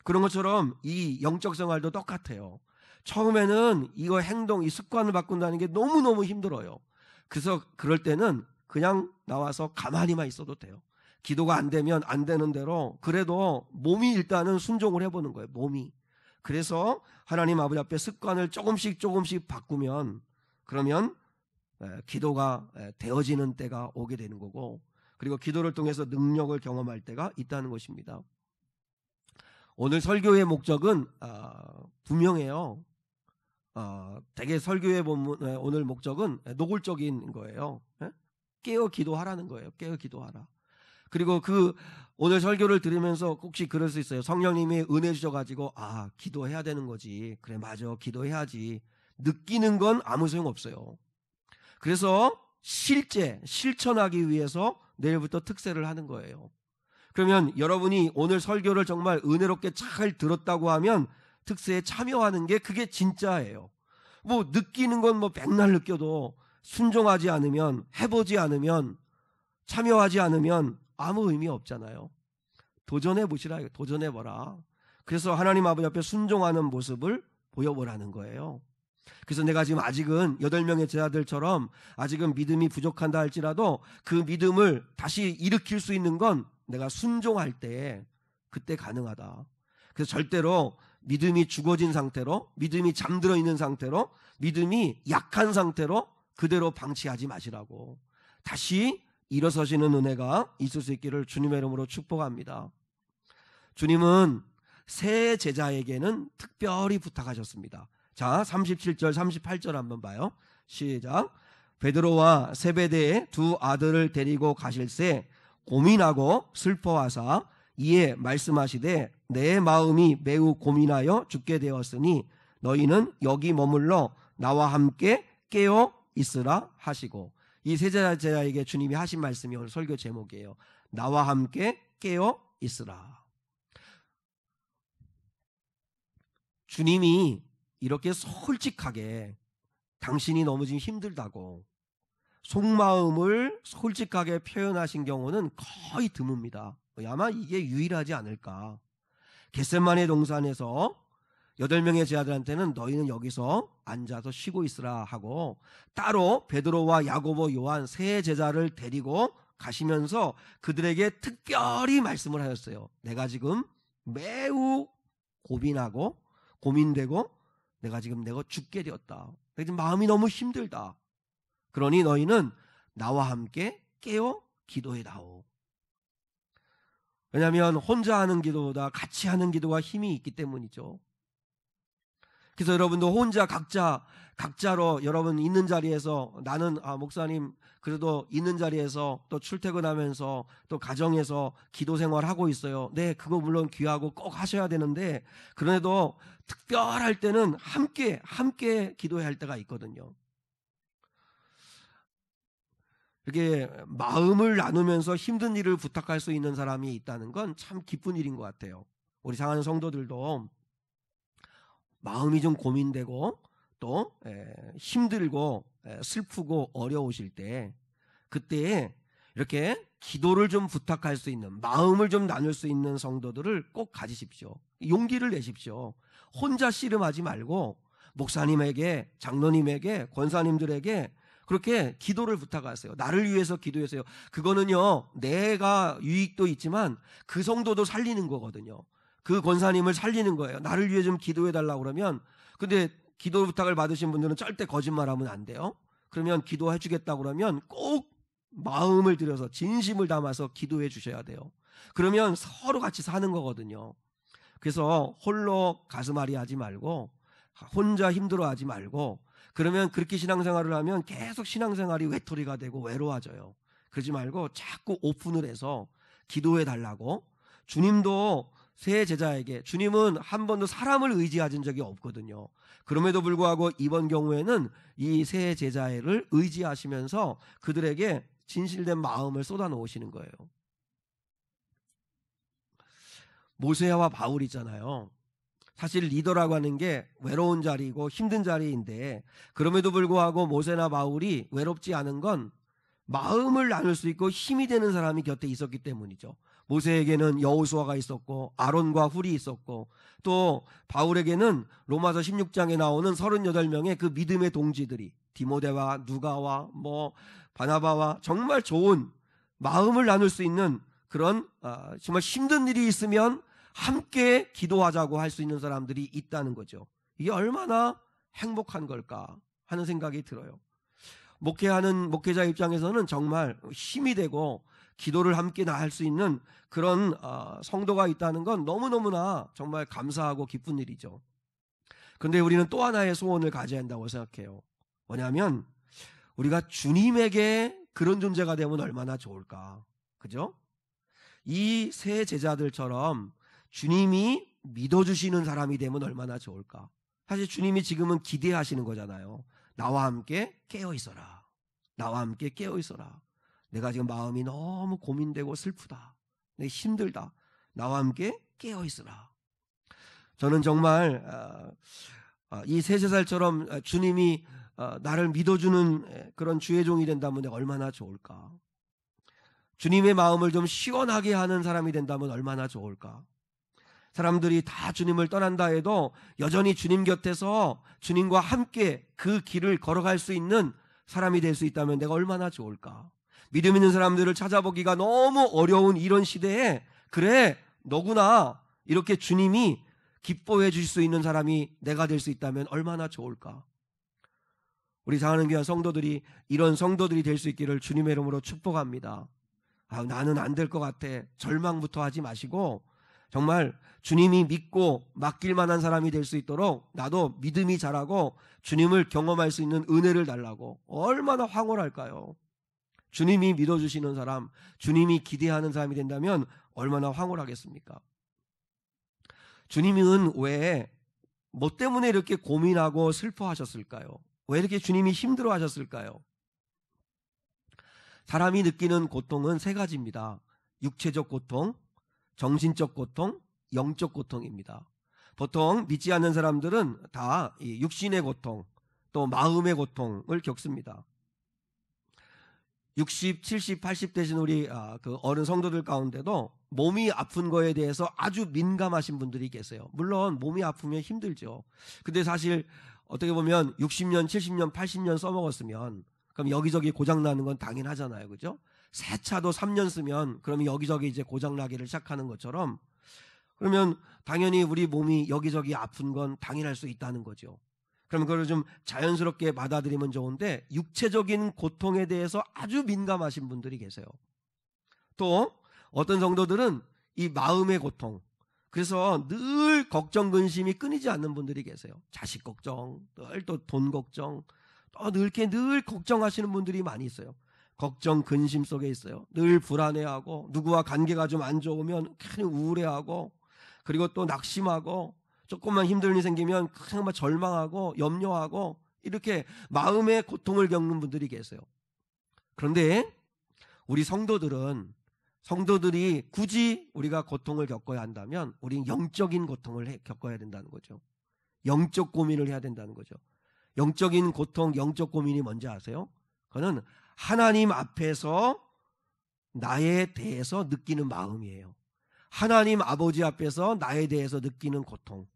그런 것처럼 이 영적 생활도 똑같아요. 처음에는 이거 행동, 이 습관을 바꾼다는 게 너무너무 힘들어요. 그래서 그럴 때는 그냥 나와서 가만히만 있어도 돼요. 기도가 안 되면 안 되는 대로 그래도 몸이 일단은 순종을 해보는 거예요. 몸이. 그래서 하나님 아버지 앞에 습관을 조금씩 바꾸면 그러면 기도가 되어지는 때가 오게 되는 거고, 그리고 기도를 통해서 능력을 경험할 때가 있다는 것입니다. 오늘 설교의 목적은 분명해요. 되게 설교의 오늘 목적은 노골적인 거예요. 깨어 기도하라는 거예요. 깨어 기도하라. 그리고 오늘 설교를 들으면서 혹시 그럴 수 있어요. 성령님이 은혜 주셔가지고 기도해야 되는 거지. 그래 맞아, 기도해야지. 느끼는 건 아무 소용 없어요. 그래서 실천하기 위해서 내일부터 특세를 하는 거예요. 그러면 여러분이 오늘 설교를 정말 은혜롭게 잘 들었다고 하면 특세에 참여하는 게 그게 진짜예요. 뭐 느끼는 건 뭐 백날 느껴도 순종하지 않으면, 해보지 않으면, 참여하지 않으면 아무 의미 없잖아요. 도전해 보시라. 도전해 보라. 그래서 하나님 아버지 앞에 순종하는 모습을 보여보라는 거예요. 그래서 내가 지금 아직은 8명의 제자들처럼 아직은 믿음이 부족한다 할지라도 그 믿음을 다시 일으킬 수 있는 건 내가 순종할 때 그때 가능하다. 그래서 절대로 믿음이 죽어진 상태로, 믿음이 잠들어 있는 상태로, 믿음이 약한 상태로 그대로 방치하지 마시라고. 다시 일어서시는 은혜가 있을 수 있기를 주님의 이름으로 축복합니다. 주님은 새 제자에게는 특별히 부탁하셨습니다. 자, 37절 38절 한번 봐요. 시작. 베드로와 세베대의 두 아들을 데리고 가실새 고민하고 슬퍼하사 이에 말씀하시되 내 마음이 매우 고민하여 죽게 되었으니 너희는 여기 머물러 나와 함께 깨어 있으라 하시고, 이 세 제자에게 주님이 하신 말씀이 오늘 설교 제목이에요. 나와 함께 깨어 있으라. 주님이 이렇게 솔직하게 당신이 너무 지금 힘들다고 속마음을 솔직하게 표현하신 경우는 거의 드뭅니다. 아마 이게 유일하지 않을까. 겟세마네 동산에서 8명의 제자들한테는 너희는 여기서 앉아서 쉬고 있으라 하고, 따로 베드로와 야고보 요한 세 제자를 데리고 가시면서 그들에게 특별히 말씀을 하셨어요. 내가 지금 매우 고민하고 고민되고 내가 죽게 되었다. 내가 지금 마음이 너무 힘들다. 그러니 너희는 나와 함께 깨어 기도해다오. 왜냐하면 혼자 하는 기도보다 같이 하는 기도가 힘이 있기 때문이죠. 그래서 여러분도 혼자 각자로 여러분 있는 자리에서 나는 목사님 그래도 있는 자리에서 또 출퇴근하면서 또 가정에서 기도 생활하고 있어요. 네, 그거 물론 귀하고 꼭 하셔야 되는데, 그래도 특별할 때는 함께 기도해야 할 때가 있거든요. 이렇게 마음을 나누면서 힘든 일을 부탁할 수 있는 사람이 있다는 건 참 기쁜 일인 것 같아요. 우리 사랑하는 성도들도 마음이 좀 고민되고 또 힘들고 슬프고 어려우실 때, 그때 이렇게 기도를 좀 부탁할 수 있는, 마음을 좀 나눌 수 있는 성도들을 꼭 가지십시오. 용기를 내십시오. 혼자 씨름하지 말고 목사님에게, 장로님에게, 권사님들에게 그렇게 기도를 부탁하세요. 나를 위해서 기도하세요. 그거는요, 내가 유익도 있지만 그 성도도 살리는 거거든요. 그 권사님을 살리는 거예요. 나를 위해 좀 기도해달라고 그러면. 근데 기도 부탁을 받으신 분들은 절대 거짓말하면 안 돼요. 그러면 기도해 주겠다고 그러면 꼭 마음을 들여서 진심을 담아서 기도해 주셔야 돼요. 그러면 서로 같이 사는 거거든요. 그래서 홀로 가슴앓이 하지 말고, 혼자 힘들어하지 말고, 그러면 그렇게 신앙생활을 하면 계속 신앙생활이 외톨이가 되고 외로워져요. 그러지 말고 자꾸 오픈을 해서 기도해 달라고. 주님도 새 제자에게, 주님은 한 번도 사람을 의지하신 적이 없거든요. 그럼에도 불구하고 이번 경우에는 이 새 제자를 의지하시면서 그들에게 진실된 마음을 쏟아 놓으시는 거예요. 모세와 바울 있잖아요. 사실 리더라고 하는 게 외로운 자리고 힘든 자리인데 그럼에도 불구하고 모세나 바울이 외롭지 않은 건 마음을 나눌 수 있고 힘이 되는 사람이 곁에 있었기 때문이죠. 모세에게는 여호수아가 있었고 아론과 훌이 있었고 또 바울에게는 로마서 16장에 나오는 38명의 그 믿음의 동지들이 디모데와 누가와 바나바와 정말 좋은 마음을 나눌 수 있는 그런 정말 힘든 일이 있으면 함께 기도하자고 할 수 있는 사람들이 있다는 거죠. 이게 얼마나 행복한 걸까 하는 생각이 들어요. 목회하는 목회자 입장에서는 정말 힘이 되고 기도를 함께 할 수 있는 그런 성도가 있다는 건 너무너무나 정말 감사하고 기쁜 일이죠. 그런데 우리는 또 하나의 소원을 가져야 한다고 생각해요. 뭐냐면 우리가 주님에게 그런 존재가 되면 얼마나 좋을까. 그죠? 이 세 제자들처럼 주님이 믿어주시는 사람이 되면 얼마나 좋을까. 사실 주님이 지금은 기대하시는 거잖아요. 나와 함께 깨어있어라. 나와 함께 깨어있어라. 내가 지금 마음이 너무 고민되고 슬프다. 내가 힘들다. 나와 함께 깨어있어라. 저는 정말 이 세 제자들처럼 주님이 나를 믿어주는 그런 주의 종이 된다면 내가 얼마나 좋을까. 주님의 마음을 좀 시원하게 하는 사람이 된다면 얼마나 좋을까. 사람들이 다 주님을 떠난다 해도 여전히 주님 곁에서 주님과 함께 그 길을 걸어갈 수 있는 사람이 될 수 있다면 내가 얼마나 좋을까. 믿음 있는 사람들을 찾아보기가 너무 어려운 이런 시대에 그래 너구나 이렇게 주님이 기뻐해 주실 수 있는 사람이 내가 될 수 있다면 얼마나 좋을까. 우리 사랑하는 귀한 성도들이 이런 성도들이 될 수 있기를 주님의 이름으로 축복합니다. 나는 안 될 것 같아. 절망부터 하지 마시고 정말 주님이 믿고 맡길 만한 사람이 될 수 있도록 나도 믿음이 자라고 주님을 경험할 수 있는 은혜를 달라고. 얼마나 황홀할까요? 주님이 믿어주시는 사람, 주님이 기대하는 사람이 된다면 얼마나 황홀하겠습니까? 주님은 왜 뭐 때문에 이렇게 고민하고 슬퍼하셨을까요? 왜 이렇게 주님이 힘들어하셨을까요? 사람이 느끼는 고통은 세 가지입니다. 육체적 고통, 정신적 고통, 영적 고통입니다. 보통 믿지 않는 사람들은 다 육신의 고통, 또 마음의 고통을 겪습니다. 60, 70, 80 되신 우리 그 어른 성도들 가운데도 몸이 아픈 거에 대해서 아주 민감하신 분들이 계세요. 물론 몸이 아프면 힘들죠. 근데 사실 어떻게 보면 60년, 70년, 80년 써먹었으면 그럼 여기저기 고장나는 건 당연하잖아요. 그죠? 새 차도 3년 쓰면 그러면 여기저기 이제 고장나기를 시작하는 것처럼 그러면 당연히 우리 몸이 여기저기 아픈 건 당연할 수 있다는 거죠. 그러면 그걸 좀 자연스럽게 받아들이면 좋은데 육체적인 고통에 대해서 아주 민감하신 분들이 계세요. 또 어떤 성도들은 이 마음의 고통, 그래서 늘 걱정 근심이 끊이지 않는 분들이 계세요. 자식 걱정, 늘 또 돈 걱정, 또 늘 걱정하시는 분들이 많이 있어요. 걱정 근심 속에 있어요. 늘 불안해하고 누구와 관계가 좀 안 좋으면 괜히 우울해하고 그리고 또 낙심하고 조금만 힘든 일이 생기면 정말 절망하고 염려하고 이렇게 마음의 고통을 겪는 분들이 계세요. 그런데 우리 성도들이 굳이 우리가 고통을 겪어야 한다면 우리는 영적인 고통을 겪어야 된다는 거죠. 영적 고민을 해야 된다는 거죠. 영적인 고통, 영적 고민이 뭔지 아세요? 그거는 하나님 앞에서 나에 대해서 느끼는 마음이에요. 하나님 아버지 앞에서 나에 대해서 느끼는 고통.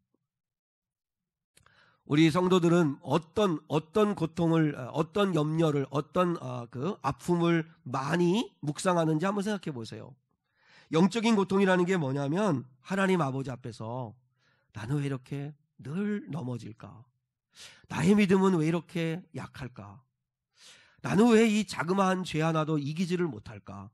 우리 성도들은 어떤 고통을, 어떤 염려를, 어떤 그 아픔을 많이 묵상하는지 한번 생각해 보세요. 영적인 고통이라는 게 뭐냐면 하나님 아버지 앞에서 나는 왜 이렇게 늘 넘어질까? 나의 믿음은 왜 이렇게 약할까? 나는 왜 이 자그마한 죄 하나도 이기지를 못할까?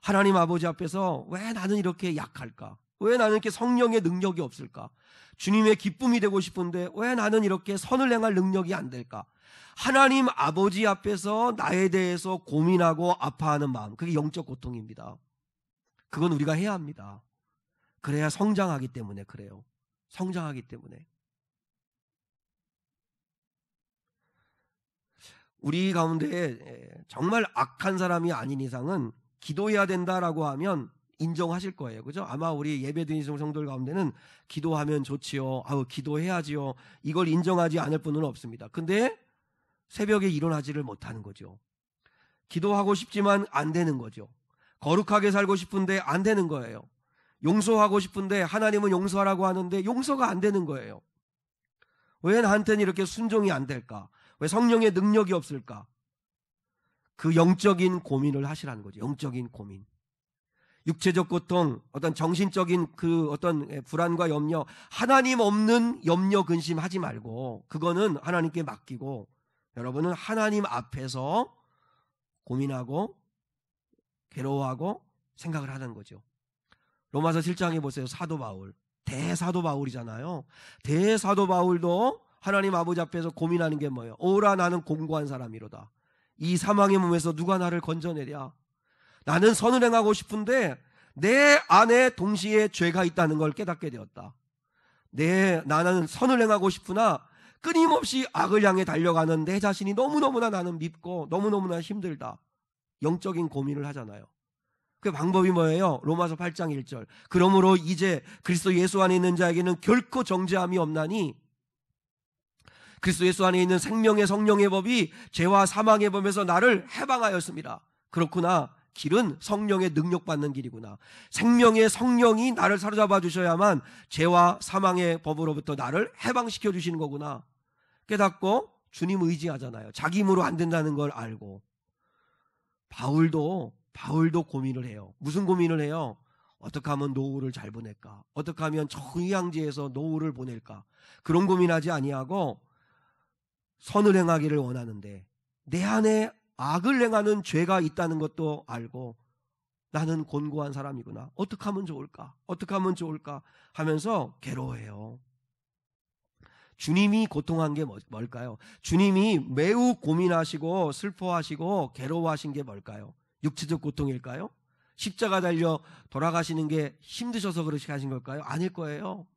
하나님 아버지 앞에서 왜 나는 이렇게 약할까? 왜 나는 이렇게 성령의 능력이 없을까? 주님의 기쁨이 되고 싶은데 왜 나는 이렇게 선을 행할 능력이 안 될까? 하나님 아버지 앞에서 나에 대해서 고민하고 아파하는 마음, 그게 영적 고통입니다. 그건 우리가 해야 합니다. 그래야 성장하기 때문에 그래요. 성장하기 때문에. 우리 가운데 정말 악한 사람이 아닌 이상은 기도해야 된다라고 하면 인정하실 거예요. 그죠? 아마 우리 예배드린 성도들 가운데는 기도하면 좋지요. 기도해야지요. 이걸 인정하지 않을 분은 없습니다. 근데 새벽에 일어나지를 못하는 거죠. 기도하고 싶지만 안 되는 거죠. 거룩하게 살고 싶은데 안 되는 거예요. 용서하고 싶은데 하나님은 용서하라고 하는데 용서가 안 되는 거예요. 왜 나한테는 이렇게 순종이 안 될까? 왜 성령의 능력이 없을까? 그 영적인 고민을 하시라는 거죠. 영적인 고민. 육체적 고통, 어떤 정신적인 그 어떤 불안과 염려, 하나님 없는 염려, 근심 하지 말고 그거는 하나님께 맡기고 여러분은 하나님 앞에서 고민하고 괴로워하고 생각을 하는 거죠. 로마서 7장에 보세요. 사도 바울, 대사도 바울이잖아요. 대사도 바울도 하나님 아버지 앞에서 고민하는 게 뭐예요? 오라 나는 공고한 사람이로다. 이 사망의 몸에서 누가 나를 건져내랴. 나는 선을 행하고 싶은데 내 안에 동시에 죄가 있다는 걸 깨닫게 되었다. 나는 선을 행하고 싶으나 끊임없이 악을 향해 달려가는 내 자신이 너무너무나 나는 밉고 너무너무나 힘들다. 영적인 고민을 하잖아요. 그 방법이 뭐예요? 로마서 8장 1절. 그러므로 이제 그리스도 예수 안에 있는 자에게는 결코 정죄함이 없나니 그리스도 예수 안에 있는 생명의 성령의 법이 죄와 사망의 법에서 나를 해방하였습니다. 그렇구나. 길은 성령의 능력받는 길이구나. 생명의 성령이 나를 사로잡아 주셔야만 죄와 사망의 법으로부터 나를 해방시켜 주시는 거구나. 깨닫고 주님 의지하잖아요. 자기 힘으로 안 된다는 걸 알고. 바울도 고민을 해요. 무슨 고민을 해요? 어떻게 하면 노후를 잘 보낼까? 어떻게 하면 저 휴양지에서 노후를 보낼까? 그런 고민하지 아니하고 선을 행하기를 원하는데 내 안에 악을 행하는 죄가 있다는 것도 알고 나는 곤고한 사람이구나. 어떻게 하면 좋을까? 어떻게 하면 좋을까? 하면서 괴로워해요. 주님이 고통한 게 뭘까요? 주님이 매우 고민하시고 슬퍼하시고 괴로워하신 게 뭘까요? 육체적 고통일까요? 십자가 달려 돌아가시는 게 힘드셔서 그렇게 하신 걸까요? 아닐 거예요.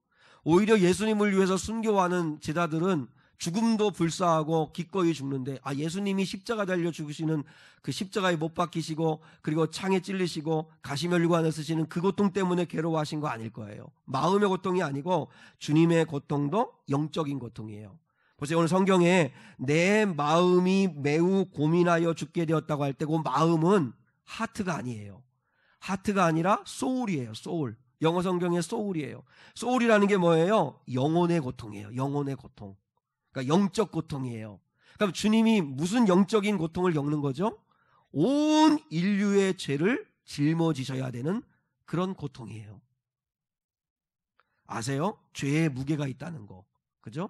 오히려 예수님을 위해서 순교하는 제자들은 죽음도 불사하고 기꺼이 죽는데 예수님이 십자가 달려 죽으시는 그 십자가에 못 박히시고 그리고 창에 찔리시고 가시면류관을 쓰시는 그 고통 때문에 괴로워하신 거 아닐 거예요. 마음의 고통이 아니고 주님의 고통도 영적인 고통이에요. 보세요. 오늘 성경에 내 마음이 매우 고민하여 죽게 되었다고 할 때 그 마음은 하트가 아니에요. 하트가 아니라 소울이에요. 소울. 영어 성경의 소울이에요. 소울이라는 게 뭐예요? 영혼의 고통이에요. 영혼의 고통. 그러니까 영적 고통이에요. 그럼 주님이 무슨 영적인 고통을 겪는 거죠? 온 인류의 죄를 짊어지셔야 되는 그런 고통이에요. 아세요? 죄의 무게가 있다는 거. 그죠?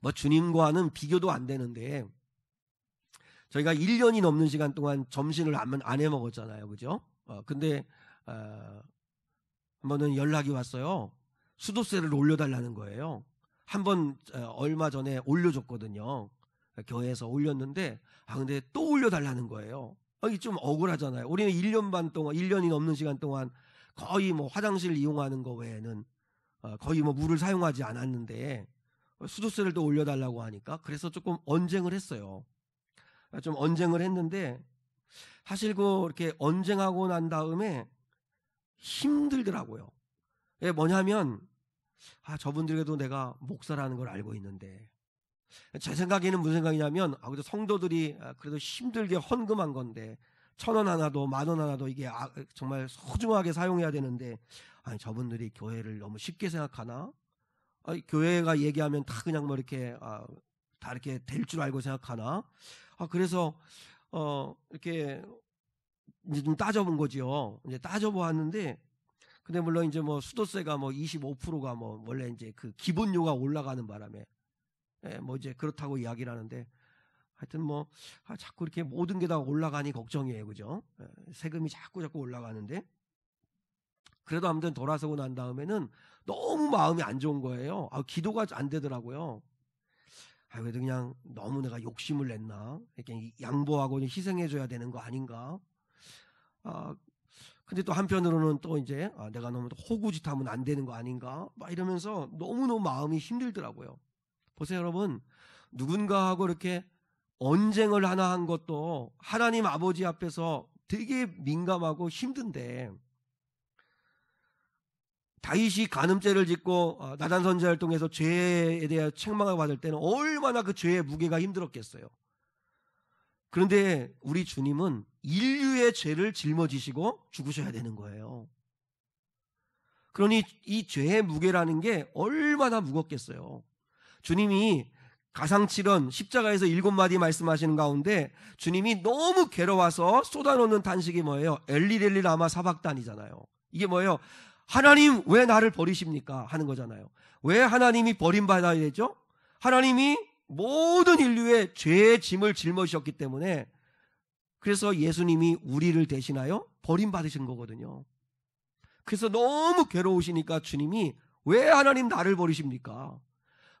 뭐 주님과는 비교도 안 되는데 저희가 1년이 넘는 시간 동안 점심을 안 해 먹었잖아요. 그죠? 근데 한 번은 연락이 왔어요. 수도세를 올려달라는 거예요. 한 번 얼마 전에 올려줬거든요. 교회에서 올렸는데 근데 또 올려달라는 거예요. 이게 좀 억울하잖아요. 우리는 1년 반 동안 1년이 넘는 시간 동안 거의 뭐 화장실 이용하는 거 외에는 거의 뭐 물을 사용하지 않았는데 수도세를 또 올려달라고 하니까 그래서 조금 언쟁을 했어요. 좀 언쟁을 했는데 사실 이렇게 언쟁하고 난 다음에 힘들더라고요. 뭐냐면 저분들에게도 내가 목사라는 걸 알고 있는데 제 생각에는 무슨 생각이냐면 그래도 성도들이 그래도 힘들게 헌금한 건데 1,000원 하나도 10,000원 하나도 이게 정말 소중하게 사용해야 되는데 저분들이 교회를 너무 쉽게 생각하나? 교회가 얘기하면 다 그냥 뭐 이렇게 다 이렇게 될 줄 알고 생각하나? 그래서 이렇게 이제 좀 따져본 거지요. 이제 따져보았는데 근데 물론 이제 뭐 수도세가 뭐 25%가 뭐 원래 이제 그 기본료가 올라가는 바람에 뭐 이제 그렇다고 이야기를 하는데 하여튼 뭐 자꾸 이렇게 모든 게 다 올라가니 걱정이에요. 그죠? 세금이 자꾸 올라가는데 그래도 아무튼 돌아서고 난 다음에는 너무 마음이 안 좋은 거예요. 기도가 안 되더라고요. 그래도 그냥 너무 내가 욕심을 냈나? 이렇게 양보하고 희생해줘야 되는 거 아닌가? 근데 또 한편으로는 또 이제 내가 너무 호구짓하면 안 되는 거 아닌가? 막 이러면서 너무너무 마음이 힘들더라고요. 보세요, 여러분. 누군가하고 이렇게 언쟁을 하나 한 것도 하나님 아버지 앞에서 되게 민감하고 힘든데 다윗이 간음죄를 짓고 나단 선지자를 통해서 죄에 대해 책망을 받을 때는 얼마나 그 죄의 무게가 힘들었겠어요. 그런데 우리 주님은 인류의 죄를 짊어지시고 죽으셔야 되는 거예요. 그러니 이 죄의 무게라는 게 얼마나 무겁겠어요. 주님이 가상칠언 십자가에서 7마디 말씀하시는 가운데 주님이 너무 괴로워서 쏟아놓는 단식이 뭐예요? 엘리렐리 라마 사박단이잖아요. 이게 뭐예요? 하나님 왜 나를 버리십니까? 하는 거잖아요. 왜 하나님이 버림받아야 되죠? 하나님이 모든 인류의 죄의 짐을 짊어지셨기 때문에, 그래서 예수님이 우리를 대신하여 버림받으신 거거든요. 그래서 너무 괴로우시니까 주님이 왜 하나님 나를 버리십니까?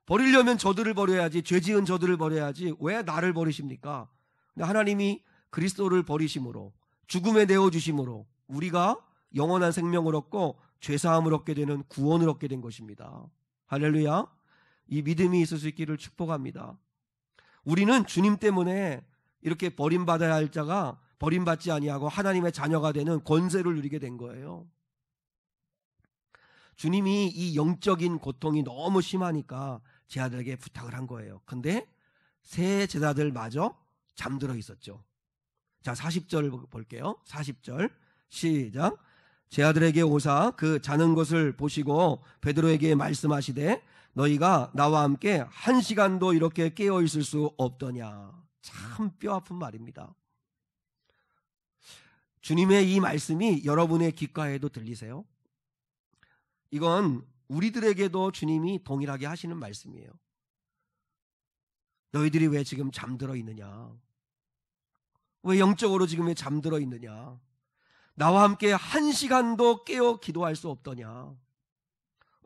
버리려면 저들을 버려야지, 죄 지은 저들을 버려야지 왜 나를 버리십니까? 근데 하나님이 그리스도를 버리심으로, 죽음에 내어주심으로 우리가 영원한 생명을 얻고 죄사함을 얻게 되는 구원을 얻게 된 것입니다. 할렐루야. 이 믿음이 있을 수 있기를 축복합니다. 우리는 주님 때문에 이렇게 버림받아야 할 자가 버림받지 아니하고 하나님의 자녀가 되는 권세를 누리게 된 거예요. 주님이 이 영적인 고통이 너무 심하니까 제자들에게 부탁을 한 거예요. 근데 세 제자들마저 잠들어 있었죠. 자, 40절 볼게요. 40절 시작. 제자들에게 오사 그 자는 것을 보시고 베드로에게 말씀하시되 너희가 나와 함께 1시간도 이렇게 깨어 있을 수 없더냐. 참 뼈아픈 말입니다. 주님의 이 말씀이 여러분의 귓가에도 들리세요? 이건 우리들에게도 주님이 동일하게 하시는 말씀이에요. 너희들이 왜 지금 잠들어 있느냐? 왜 영적으로 지금 왜 잠들어 있느냐? 나와 함께 1시간도 깨어 기도할 수 없더냐?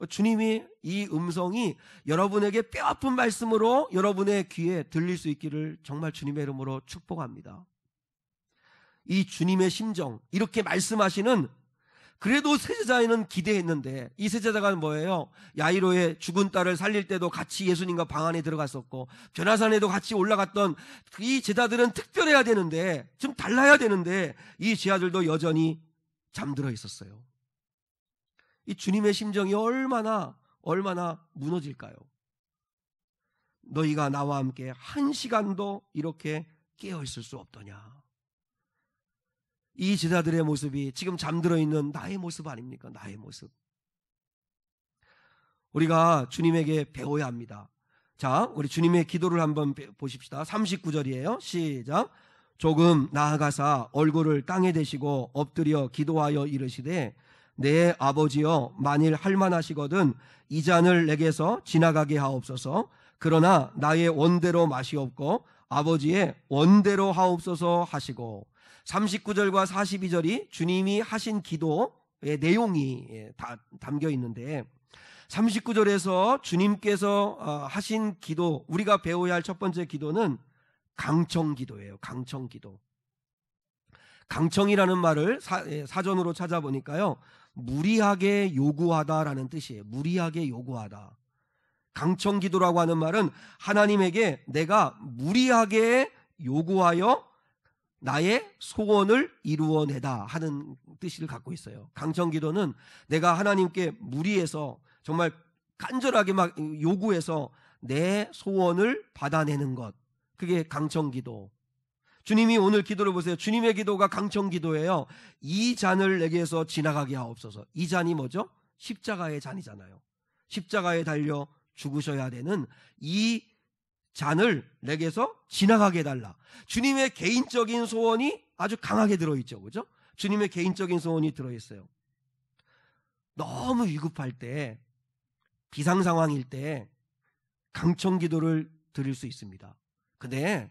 주님이 이 음성이 여러분에게 뼈아픈 말씀으로 여러분의 귀에 들릴 수 있기를 정말 주님의 이름으로 축복합니다. 이 주님의 심정, 이렇게 말씀하시는, 그래도 세제자에는 기대했는데, 이 세제자가 뭐예요? 야이로의 죽은 딸을 살릴 때도 같이 예수님과 방 안에 들어갔었고 변화산에도 같이 올라갔던 이 제자들은 특별해야 되는데, 좀 달라야 되는데 이 제자들도 여전히 잠들어 있었어요. 이 주님의 심정이 얼마나 무너질까요? 너희가 나와 함께 1시간도 이렇게 깨어 있을 수 없더냐. 이 제자들의 모습이 지금 잠들어 있는 나의 모습 아닙니까? 나의 모습. 우리가 주님에게 배워야 합니다. 자, 우리 주님의 기도를 한번 보십시다. 39절이에요. 시작. 조금 나아가사 얼굴을 땅에 대시고 엎드려 기도하여 이르시되 내 아버지여, 만일 할만하시거든 이 잔을 내게서 지나가게 하옵소서. 그러나 나의 원대로 마시옵고 아버지의 원대로 하옵소서 하시고, 39절과 42절이 주님이 하신 기도의 내용이 다 담겨 있는데, 39절에서 주님께서 하신 기도, 우리가 배워야 할 첫 번째 기도는 강청기도예요. 강청기도. 강청이라는 말을 사전으로 찾아보니까요, 무리하게 요구하다라는 뜻이에요. 무리하게 요구하다. 강청기도라고 하는 말은 하나님에게 내가 무리하게 요구하여 나의 소원을 이루어내다 하는 뜻을 갖고 있어요. 강청기도는 내가 하나님께 무리해서 정말 간절하게 막 요구해서 내 소원을 받아내는 것, 그게 강청기도. 주님이 오늘 기도를 보세요. 주님의 기도가 강청기도예요. 이 잔을 내게서 지나가게 하옵소서. 이 잔이 뭐죠? 십자가의 잔이잖아요. 십자가에 달려 죽으셔야 되는 이 잔을 내게서 지나가게 해달라. 주님의 개인적인 소원이 아주 강하게 들어있죠. 그죠? 주님의 개인적인 소원이 들어있어요. 너무 위급할 때, 비상상황일 때 강청기도를 드릴 수 있습니다. 근데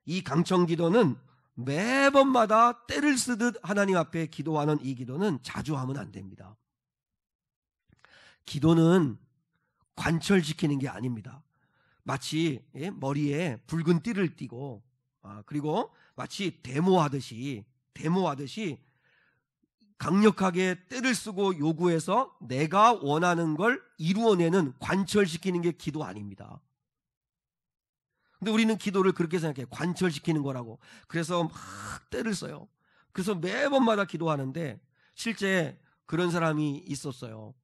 이 강청기도는 매번마다 때를 쓰듯 하나님 앞에 기도하는 이 기도는 자주 하면 안 됩니다. 기도는 관철시키는 게 아닙니다. 마치 머리에 붉은 띠를 띠고 그리고 마치 데모하듯이 강력하게 때를 쓰고 요구해서 내가 원하는 걸 이루어내는, 관철시키는 게 기도 아닙니다. 근데 우리는 기도를 그렇게 생각해요. 관철시키는 거라고. 그래서 막 때를 써요. 그래서 매번마다 기도하는데 실제 그런 사람이 있었어요.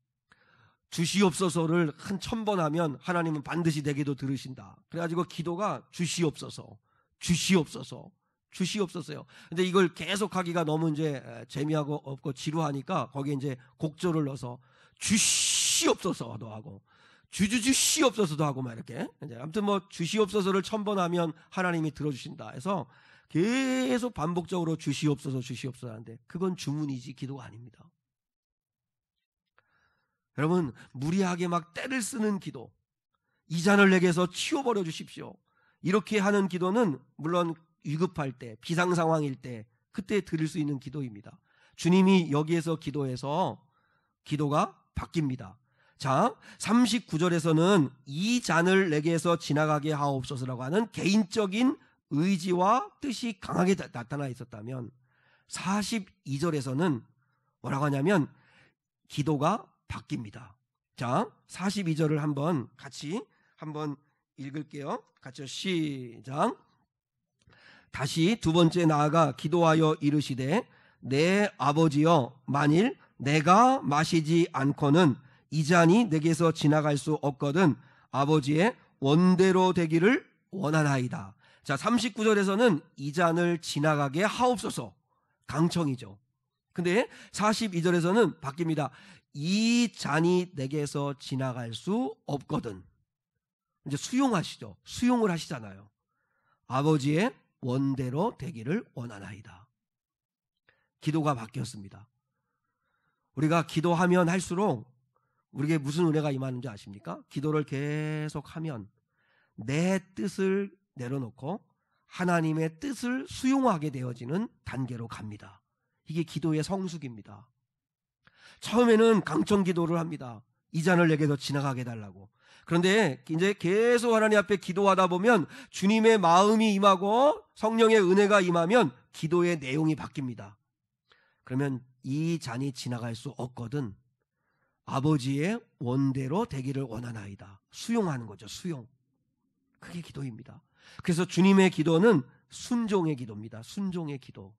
주시옵소서를 한 1000번 하면 하나님은 반드시 내게도 들으신다. 그래가지고 기도가 주시옵소서, 주시옵소서, 주시옵소서요. 근데 이걸 계속 하기가 너무 이제 재미하고 없고 지루하니까 거기에 이제 곡조를 넣어서 주시옵소서도 하고 주시옵소서도 하고 막 이렇게. 이제 아무튼 뭐 주시옵소서를 1000번 하면 하나님이 들어주신다 해서 계속 반복적으로 주시옵소서, 주시옵소서 하는데 그건 주문이지 기도가 아닙니다. 여러분, 무리하게 막 때를 쓰는 기도, 이 잔을 내게서 치워버려 주십시오, 이렇게 하는 기도는 물론 위급할 때, 비상 상황일 때 그때 드릴 수 있는 기도입니다. 주님이 여기에서 기도해서 기도가 바뀝니다. 자, 39절에서는 이 잔을 내게서 지나가게 하옵소서라고 하는 개인적인 의지와 뜻이 강하게 나타나 있었다면 42절에서는 뭐라고 하냐면 기도가 바뀝니다. 자, 42절을 같이 한번 읽을게요. 같이 시작. 다시 두 번째 나아가 기도하여 이르시되 내 아버지여, 만일 내가 마시지 않고는 이 잔이 내게서 지나갈 수 없거든 아버지의 원대로 되기를 원하나이다. 자, 39절에서는 이 잔을 지나가게 하옵소서, 강청이죠. 근데 42절에서는 바뀝니다. 이 잔이 내게서 지나갈 수 없거든. 이제 수용하시죠. 수용을 하시잖아요. 아버지의 원대로 되기를 원하나이다. 기도가 바뀌었습니다. 우리가 기도하면 할수록 우리에게 무슨 은혜가 임하는지 아십니까? 기도를 계속하면 내 뜻을 내려놓고 하나님의 뜻을 수용하게 되어지는 단계로 갑니다. 이게 기도의 성숙입니다. 처음에는 강청 기도를 합니다. 이 잔을 내게서 지나가게 해달라고. 그런데 이제 계속 하나님 앞에 기도하다 보면 주님의 마음이 임하고 성령의 은혜가 임하면 기도의 내용이 바뀝니다. 그러면 이 잔이 지나갈 수 없거든 아버지의 원대로 되기를 원하나이다. 수용하는 거죠. 수용. 그게 기도입니다. 그래서 주님의 기도는 순종의 기도입니다. 순종의 기도.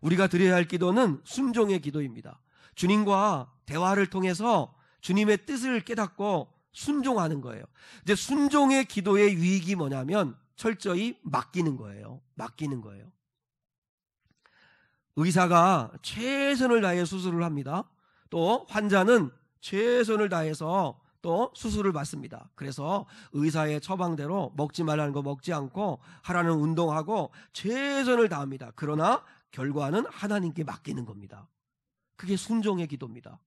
우리가 드려야 할 기도는 순종의 기도입니다. 주님과 대화를 통해서 주님의 뜻을 깨닫고 순종하는 거예요. 이제 순종의 기도의 유익이 뭐냐면 철저히 맡기는 거예요. 맡기는 거예요. 의사가 최선을 다해 수술을 합니다. 또 환자는 최선을 다해서 또 수술을 받습니다. 그래서 의사의 처방대로 먹지 말라는 거 먹지 않고 하라는 운동하고 최선을 다합니다. 그러나 결과는 하나님께 맡기는 겁니다. 그게 순종의 기도입니다.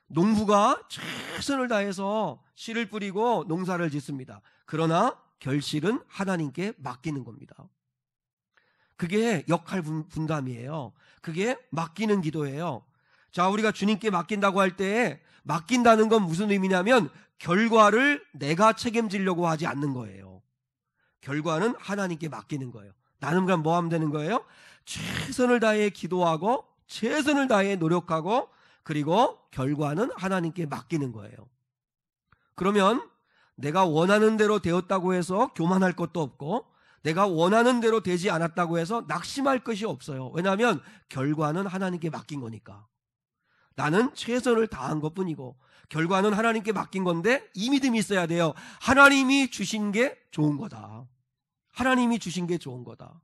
농부가 최선을 다해서 씨를 뿌리고 농사를 짓습니다. 그러나 결실은 하나님께 맡기는 겁니다. 그게 역할 분담이에요. 그게 맡기는 기도예요. 자, 우리가 주님께 맡긴다고 할 때 맡긴다는 건 무슨 의미냐면 결과를 내가 책임지려고 하지 않는 거예요. 결과는 하나님께 맡기는 거예요. 나는 그럼 뭐 하면 되는 거예요? 최선을 다해 기도하고 최선을 다해 노력하고 그리고 결과는 하나님께 맡기는 거예요. 그러면 내가 원하는 대로 되었다고 해서 교만할 것도 없고 내가 원하는 대로 되지 않았다고 해서 낙심할 것이 없어요. 왜냐하면 결과는 하나님께 맡긴 거니까. 나는 최선을 다한 것뿐이고 결과는 하나님께 맡긴 건데 이 믿음이 있어야 돼요. 하나님이 주신 게 좋은 거다. 하나님이 주신 게 좋은 거다.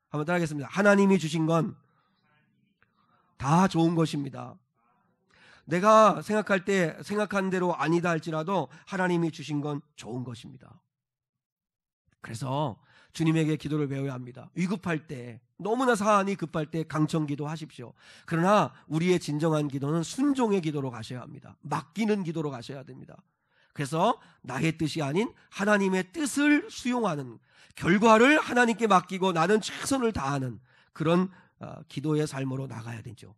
한번 따라하겠습니다. 하나님이 주신 건 다 좋은 것입니다. 내가 생각할 때 생각한 대로 아니다 할지라도 하나님이 주신 건 좋은 것입니다. 그래서 주님에게 기도를 배워야 합니다. 위급할 때, 너무나 사안이 급할 때 강청 기도하십시오. 그러나 우리의 진정한 기도는 순종의 기도로 가셔야 합니다. 맡기는 기도로 가셔야 됩니다. 그래서 나의 뜻이 아닌 하나님의 뜻을 수용하는, 결과를 하나님께 맡기고 나는 최선을 다하는 그런 기도의 삶으로 나가야 되죠.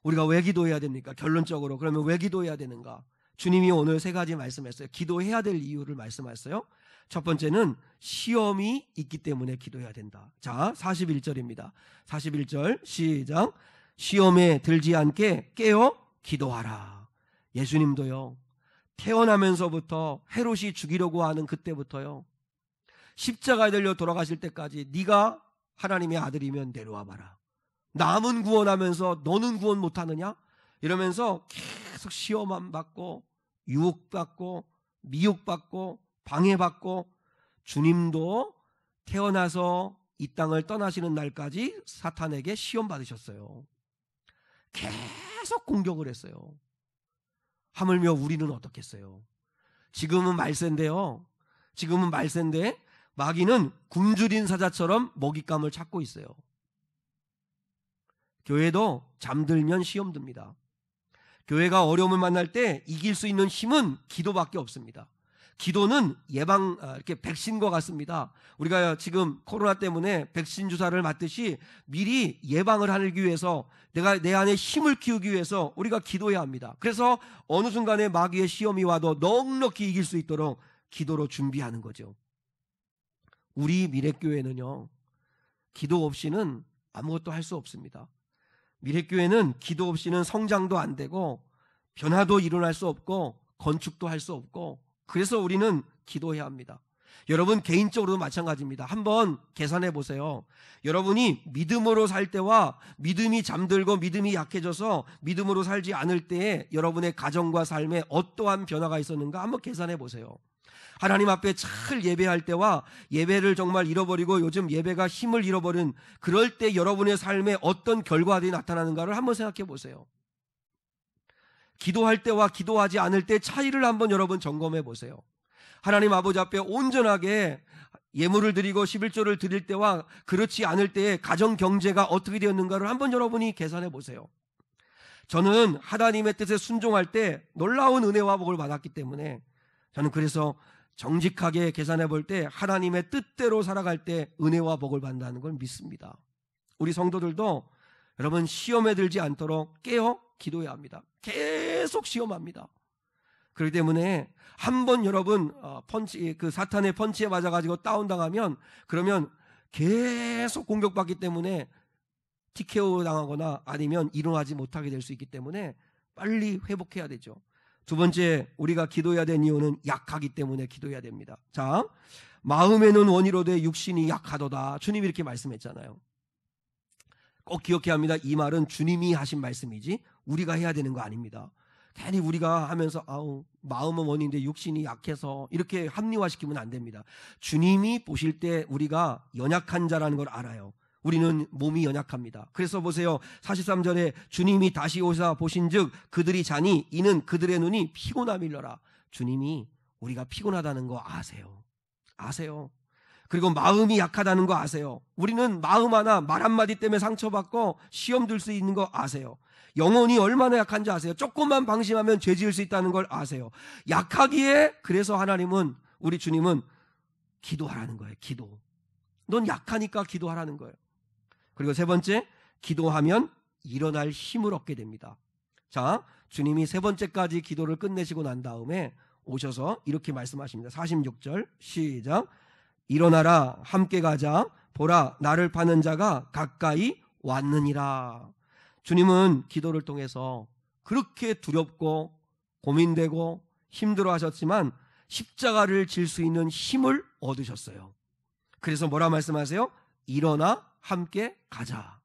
우리가 왜 기도해야 됩니까? 결론적으로 그러면 왜 기도해야 되는가? 주님이 오늘 3가지 말씀했어요. 기도해야 될 이유를 말씀하셨어요. 첫 번째는 시험이 있기 때문에 기도해야 된다. 자, 41절입니다. 41절 시작. 시험에 들지 않게 깨어 기도하라. 예수님도요, 태어나면서부터 헤롯이 죽이려고 하는 그때부터요, 십자가에 달려 돌아가실 때까지 네가 하나님의 아들이면 내려와 봐라. 남은 구원하면서 너는 구원 못하느냐? 이러면서 계속 시험만 받고 유혹받고 미혹받고 방해받고, 주님도 태어나서 이 땅을 떠나시는 날까지 사탄에게 시험 받으셨어요. 계속 공격을 했어요. 하물며 우리는 어떻겠어요? 지금은 말세인데요. 지금은 말세인데 마귀는 굶주린 사자처럼 먹잇감을 찾고 있어요. 교회도 잠들면 시험 듭니다. 교회가 어려움을 만날 때 이길 수 있는 힘은 기도밖에 없습니다. 기도는 이렇게 백신과 같습니다. 우리가 지금 코로나 때문에 백신 주사를 맞듯이 미리 예방을 하기 위해서, 내가 내 안에 힘을 키우기 위해서 우리가 기도해야 합니다. 그래서 어느 순간에 마귀의 시험이 와도 넉넉히 이길 수 있도록 기도로 준비하는 거죠. 우리 미래교회는요, 기도 없이는 아무것도 할 수 없습니다. 미래교회는 기도 없이는 성장도 안 되고 변화도 일어날 수 없고 건축도 할 수 없고, 그래서 우리는 기도해야 합니다. 여러분 개인적으로도 마찬가지입니다. 한번 계산해 보세요. 여러분이 믿음으로 살 때와 믿음이 잠들고 믿음이 약해져서 믿음으로 살지 않을 때에 여러분의 가정과 삶에 어떠한 변화가 있었는가 한번 계산해 보세요. 하나님 앞에 잘 예배할 때와 예배를 정말 잃어버리고 요즘 예배가 힘을 잃어버린 그럴 때 여러분의 삶에 어떤 결과들이 나타나는가를 한번 생각해 보세요. 기도할 때와 기도하지 않을 때 차이를 한번 여러분 점검해 보세요. 하나님 아버지 앞에 온전하게 예물을 드리고 11조를 드릴 때와 그렇지 않을 때의 가정 경제가 어떻게 되었는가를 한번 여러분이 계산해 보세요. 저는 하나님의 뜻에 순종할 때 놀라운 은혜와 복을 받았기 때문에 저는 그래서 정직하게 계산해 볼 때 하나님의 뜻대로 살아갈 때 은혜와 복을 받는다는 걸 믿습니다. 우리 성도들도 여러분 시험에 들지 않도록 깨어 기도해야 합니다. 계속 시험합니다. 그렇기 때문에 한번 여러분 사탄의 펀치에 맞아가지고 다운당하면 그러면 계속 공격받기 때문에 TKO 당하거나 아니면 일어나지 못하게 될 수 있기 때문에 빨리 회복해야 되죠. 두 번째, 우리가 기도해야 되는 이유는 약하기 때문에 기도해야 됩니다. 자, 마음에는 원이로되 육신이 약하도다. 주님이 이렇게 말씀했잖아요. 꼭 기억해야 합니다. 이 말은 주님이 하신 말씀이지 우리가 해야 되는 거 아닙니다. 괜히 우리가 하면서 마음은 원인데 육신이 약해서 이렇게 합리화시키면 안 됩니다. 주님이 보실 때 우리가 연약한 자라는 걸 알아요. 우리는 몸이 연약합니다. 그래서 보세요. 43절에 주님이 다시 오사 보신즉 그들이 자니 이는 그들의 눈이 피곤함일러라. 주님이 우리가 피곤하다는 거 아세요. 그리고 마음이 약하다는 거 아세요. 우리는 마음 하나 말 한마디 때문에 상처받고 시험 들 수 있는 거 아세요. 영혼이 얼마나 약한지 아세요. 조금만 방심하면 죄 지을 수 있다는 걸 아세요. 약하기에 그래서 하나님은, 우리 주님은 기도하라는 거예요. 기도. 넌 약하니까 기도하라는 거예요. 그리고 세 번째, 기도하면 일어날 힘을 얻게 됩니다. 자, 주님이 세 번째까지 기도를 끝내시고 난 다음에 오셔서 이렇게 말씀하십니다. 46절 시작. 일어나라 함께 가자 보라 나를 파는 자가 가까이 왔느니라. 주님은 기도를 통해서 그렇게 두렵고 고민되고 힘들어 하셨지만 십자가를 질 수 있는 힘을 얻으셨어요. 그래서 뭐라 말씀하세요? 일어나 함께 가자.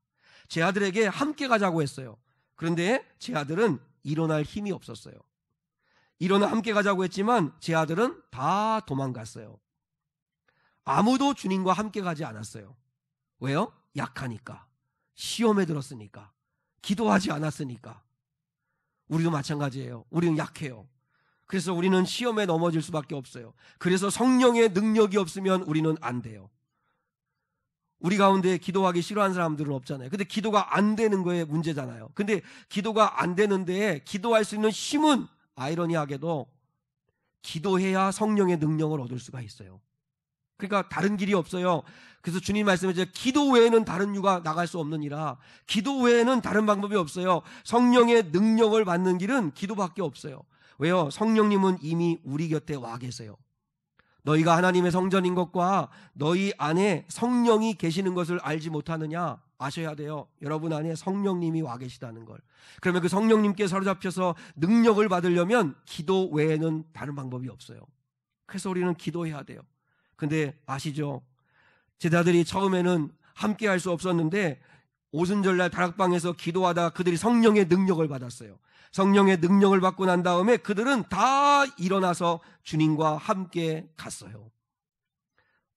제 아들에게 함께 가자고 했어요. 그런데 제 아들은 일어날 힘이 없었어요. 일어나 함께 가자고 했지만 제 아들은 다 도망갔어요. 아무도 주님과 함께 가지 않았어요. 왜요? 약하니까. 시험에 들었으니까. 기도하지 않았으니까. 우리도 마찬가지예요. 우리는 약해요. 그래서 우리는 시험에 넘어질 수밖에 없어요. 그래서 성령의 능력이 없으면 우리는 안 돼요. 우리 가운데 기도하기 싫어하는 사람들은 없잖아요. 근데 기도가 안 되는 거에 문제잖아요. 근데 기도가 안 되는데 기도할 수 있는 힘은 아이러니하게도 기도해야 성령의 능력을 얻을 수가 있어요. 그러니까 다른 길이 없어요. 그래서 주님 말씀하시죠. 기도 외에는 다른 유가 나갈 수 없느니라. 기도 외에는 다른 방법이 없어요. 성령의 능력을 받는 길은 기도밖에 없어요. 왜요? 성령님은 이미 우리 곁에 와 계세요. 너희가 하나님의 성전인 것과 너희 안에 성령이 계시는 것을 알지 못하느냐? 아셔야 돼요. 여러분 안에 성령님이 와 계시다는 걸. 그러면 그 성령님께 사로잡혀서 능력을 받으려면 기도 외에는 다른 방법이 없어요. 그래서 우리는 기도해야 돼요. 근데 아시죠? 제자들이 처음에는 함께 할 수 없었는데 오순절날 다락방에서 기도하다 그들이 성령의 능력을 받았어요. 성령의 능력을 받고 난 다음에 그들은 다 일어나서 주님과 함께 갔어요.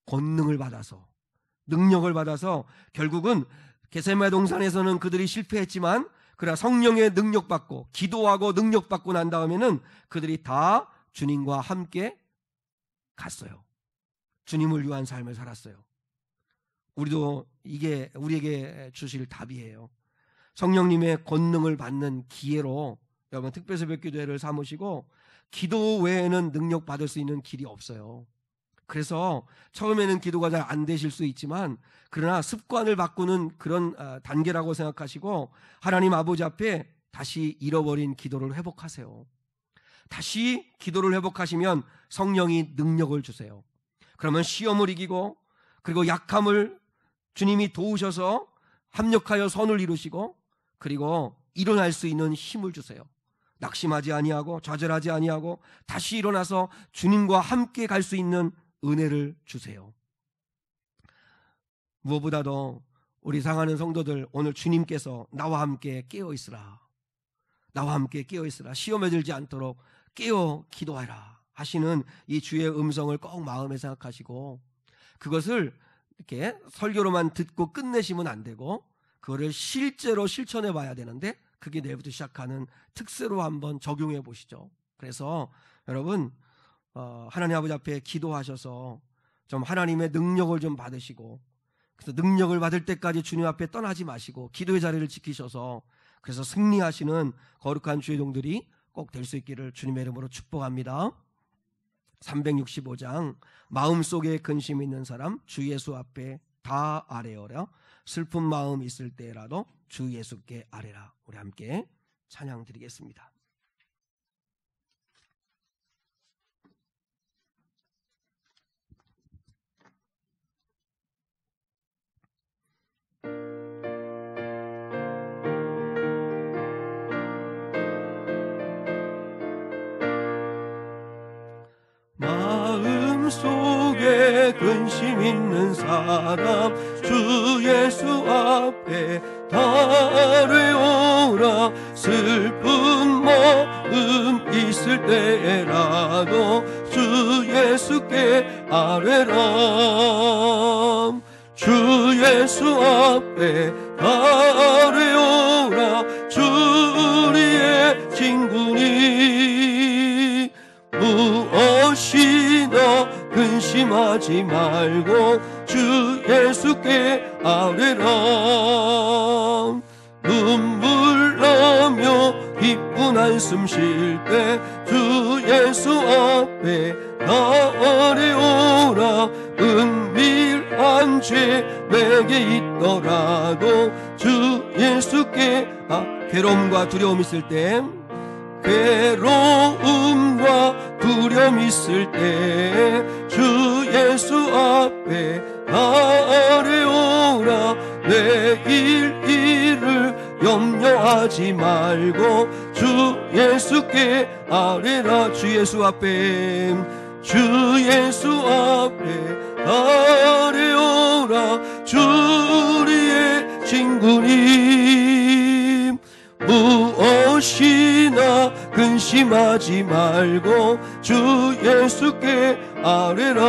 권능을 받아서, 능력을 받아서 결국은 겟세마네 동산에서는 그들이 실패했지만 그러나 성령의 능력 받고 기도하고 능력 받고 난 다음에는 그들이 다 주님과 함께 갔어요. 주님을 위한 삶을 살았어요. 우리도 이게 우리에게 주실 답이에요. 성령님의 권능을 받는 기회로 여러분 특별새벽기도회를 삼으시고 기도 외에는 능력 받을 수 있는 길이 없어요. 그래서 처음에는 기도가 잘 안 되실 수 있지만 그러나 습관을 바꾸는 그런 단계라고 생각하시고 하나님 아버지 앞에 다시 잃어버린 기도를 회복하세요. 다시 기도를 회복하시면 성령이 능력을 주세요. 그러면 시험을 이기고 그리고 약함을 주님이 도우셔서 합력하여 선을 이루시고 그리고 일어날 수 있는 힘을 주세요. 낙심하지 아니하고 좌절하지 아니하고 다시 일어나서 주님과 함께 갈 수 있는 은혜를 주세요. 무엇보다도 우리 사랑하는 성도들, 오늘 주님께서 나와 함께 깨어있으라, 나와 함께 깨어있으라, 시험에 들지 않도록 깨어 기도하라 하시는 이 주의 음성을 꼭 마음에 생각하시고 그것을 이렇게 설교로만 듣고 끝내시면 안 되고 그거를 실제로 실천해 봐야 되는데 그게 내일부터 시작하는 특세로 한번 적용해 보시죠. 그래서 여러분 하나님 아버지 앞에 기도하셔서 좀 하나님의 능력을 좀 받으시고 그래서 능력을 받을 때까지 주님 앞에 떠나지 마시고 기도의 자리를 지키셔서 그래서 승리하시는 거룩한 주의 종들이 꼭 될 수 있기를 주님의 이름으로 축복합니다. 365장 마음속에 근심 있는 사람 주 예수 앞에 다 아뢰어라. 슬픈 마음 있을 때라도 주 예수께 아뢰라. 우리 함께 찬양 드리겠습니다.
마음속에 근심 있는 사람 주 예수 앞에 아뢰오라. 슬픈 마음 있을 때라도 주 예수께 아뢰라. 주 예수 앞에 아뢰오라. 주 우리의 친구니 무엇이나 근심하지 말고 주 예수께 아뢰라. 눈물 나며 기쁜 한숨 쉴 때 주 예수 앞에 아뢰오라. 은밀한 죄 내게 있더라도 주 예수께 괴로움과 두려움 있을 때 괴로움과 두려움 있을 때 주 예수 앞에 아뢰오라. 내일 일을 염려하지 말고 주 예수께 아뢰라. 주 예수 앞에 주 예수 앞에 아뢰오라. 주 우리의 친구님 무엇이나 근심하지 말고 주 예수께 아뢰라.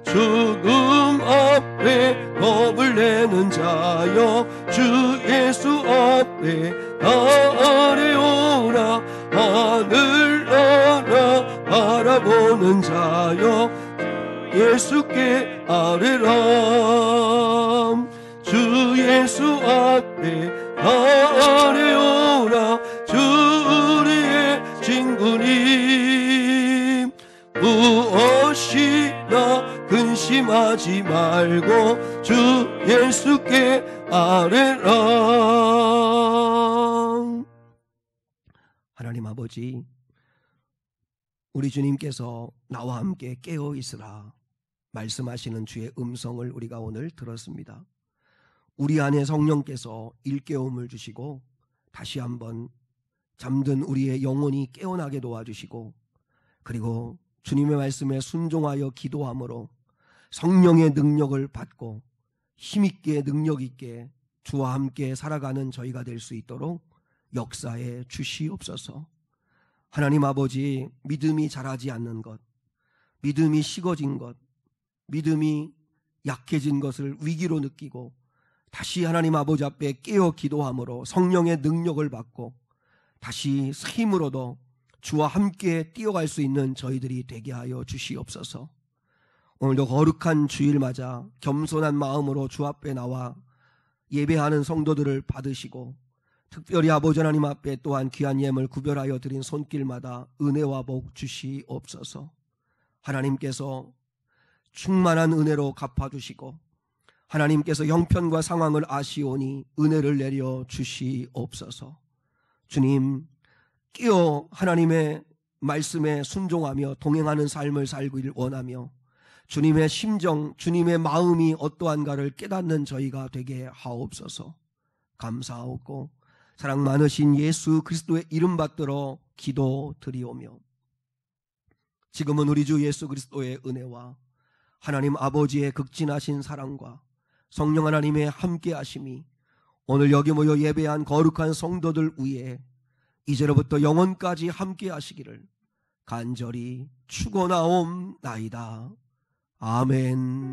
죽음 앞에 겁을 내는 자여 주 예수 앞에 아뢰오라. 하늘나라 바라보는 자여 예수께 아뢰라. 주 예수 앞에 아뢰오라. 주 우리의 친구님 무엇이나 근심하지 말고 주 예수께 아뢰라.
하나님 아버지, 우리 주님께서 나와 함께 깨어 있으라 말씀하시는 주의 음성을 우리가 오늘 들었습니다. 우리 안에 성령께서 일깨움을 주시고 다시 한번 잠든 우리의 영혼이 깨어나게 도와주시고 그리고 주님의 말씀에 순종하여 기도함으로 성령의 능력을 받고 힘있게 능력있게 주와 함께 살아가는 저희가 될 수 있도록 역사해 주시옵소서. 하나님 아버지, 믿음이 자라지 않는 것, 믿음이 식어진 것, 믿음이 약해진 것을 위기로 느끼고 다시 하나님 아버지 앞에 깨어 기도함으로 성령의 능력을 받고 다시 힘으로도 주와 함께 뛰어갈 수 있는 저희들이 되게 하여 주시옵소서. 오늘도 거룩한 주일 맞아 겸손한 마음으로 주 앞에 나와 예배하는 성도들을 받으시고 특별히 아버지 하나님 앞에 또한 귀한 예물 구별하여 드린 손길마다 은혜와 복 주시옵소서. 하나님께서 충만한 은혜로 갚아주시고 하나님께서 형편과 상황을 아시오니 은혜를 내려 주시옵소서. 주님, 끼어 하나님의 말씀에 순종하며 동행하는 삶을 살기를 원하며 주님의 심정, 주님의 마음이 어떠한가를 깨닫는 저희가 되게 하옵소서. 감사하고 사랑 많으신 예수 그리스도의 이름 받들어 기도드리오며 지금은 우리 주 예수 그리스도의 은혜와 하나님 아버지의 극진하신 사랑과 성령 하나님의 함께 하심이 오늘 여기 모여 예배한 거룩한 성도들 위에 이제로부터 영원까지 함께 하시기를 간절히 축원하옵나이다. 아멘.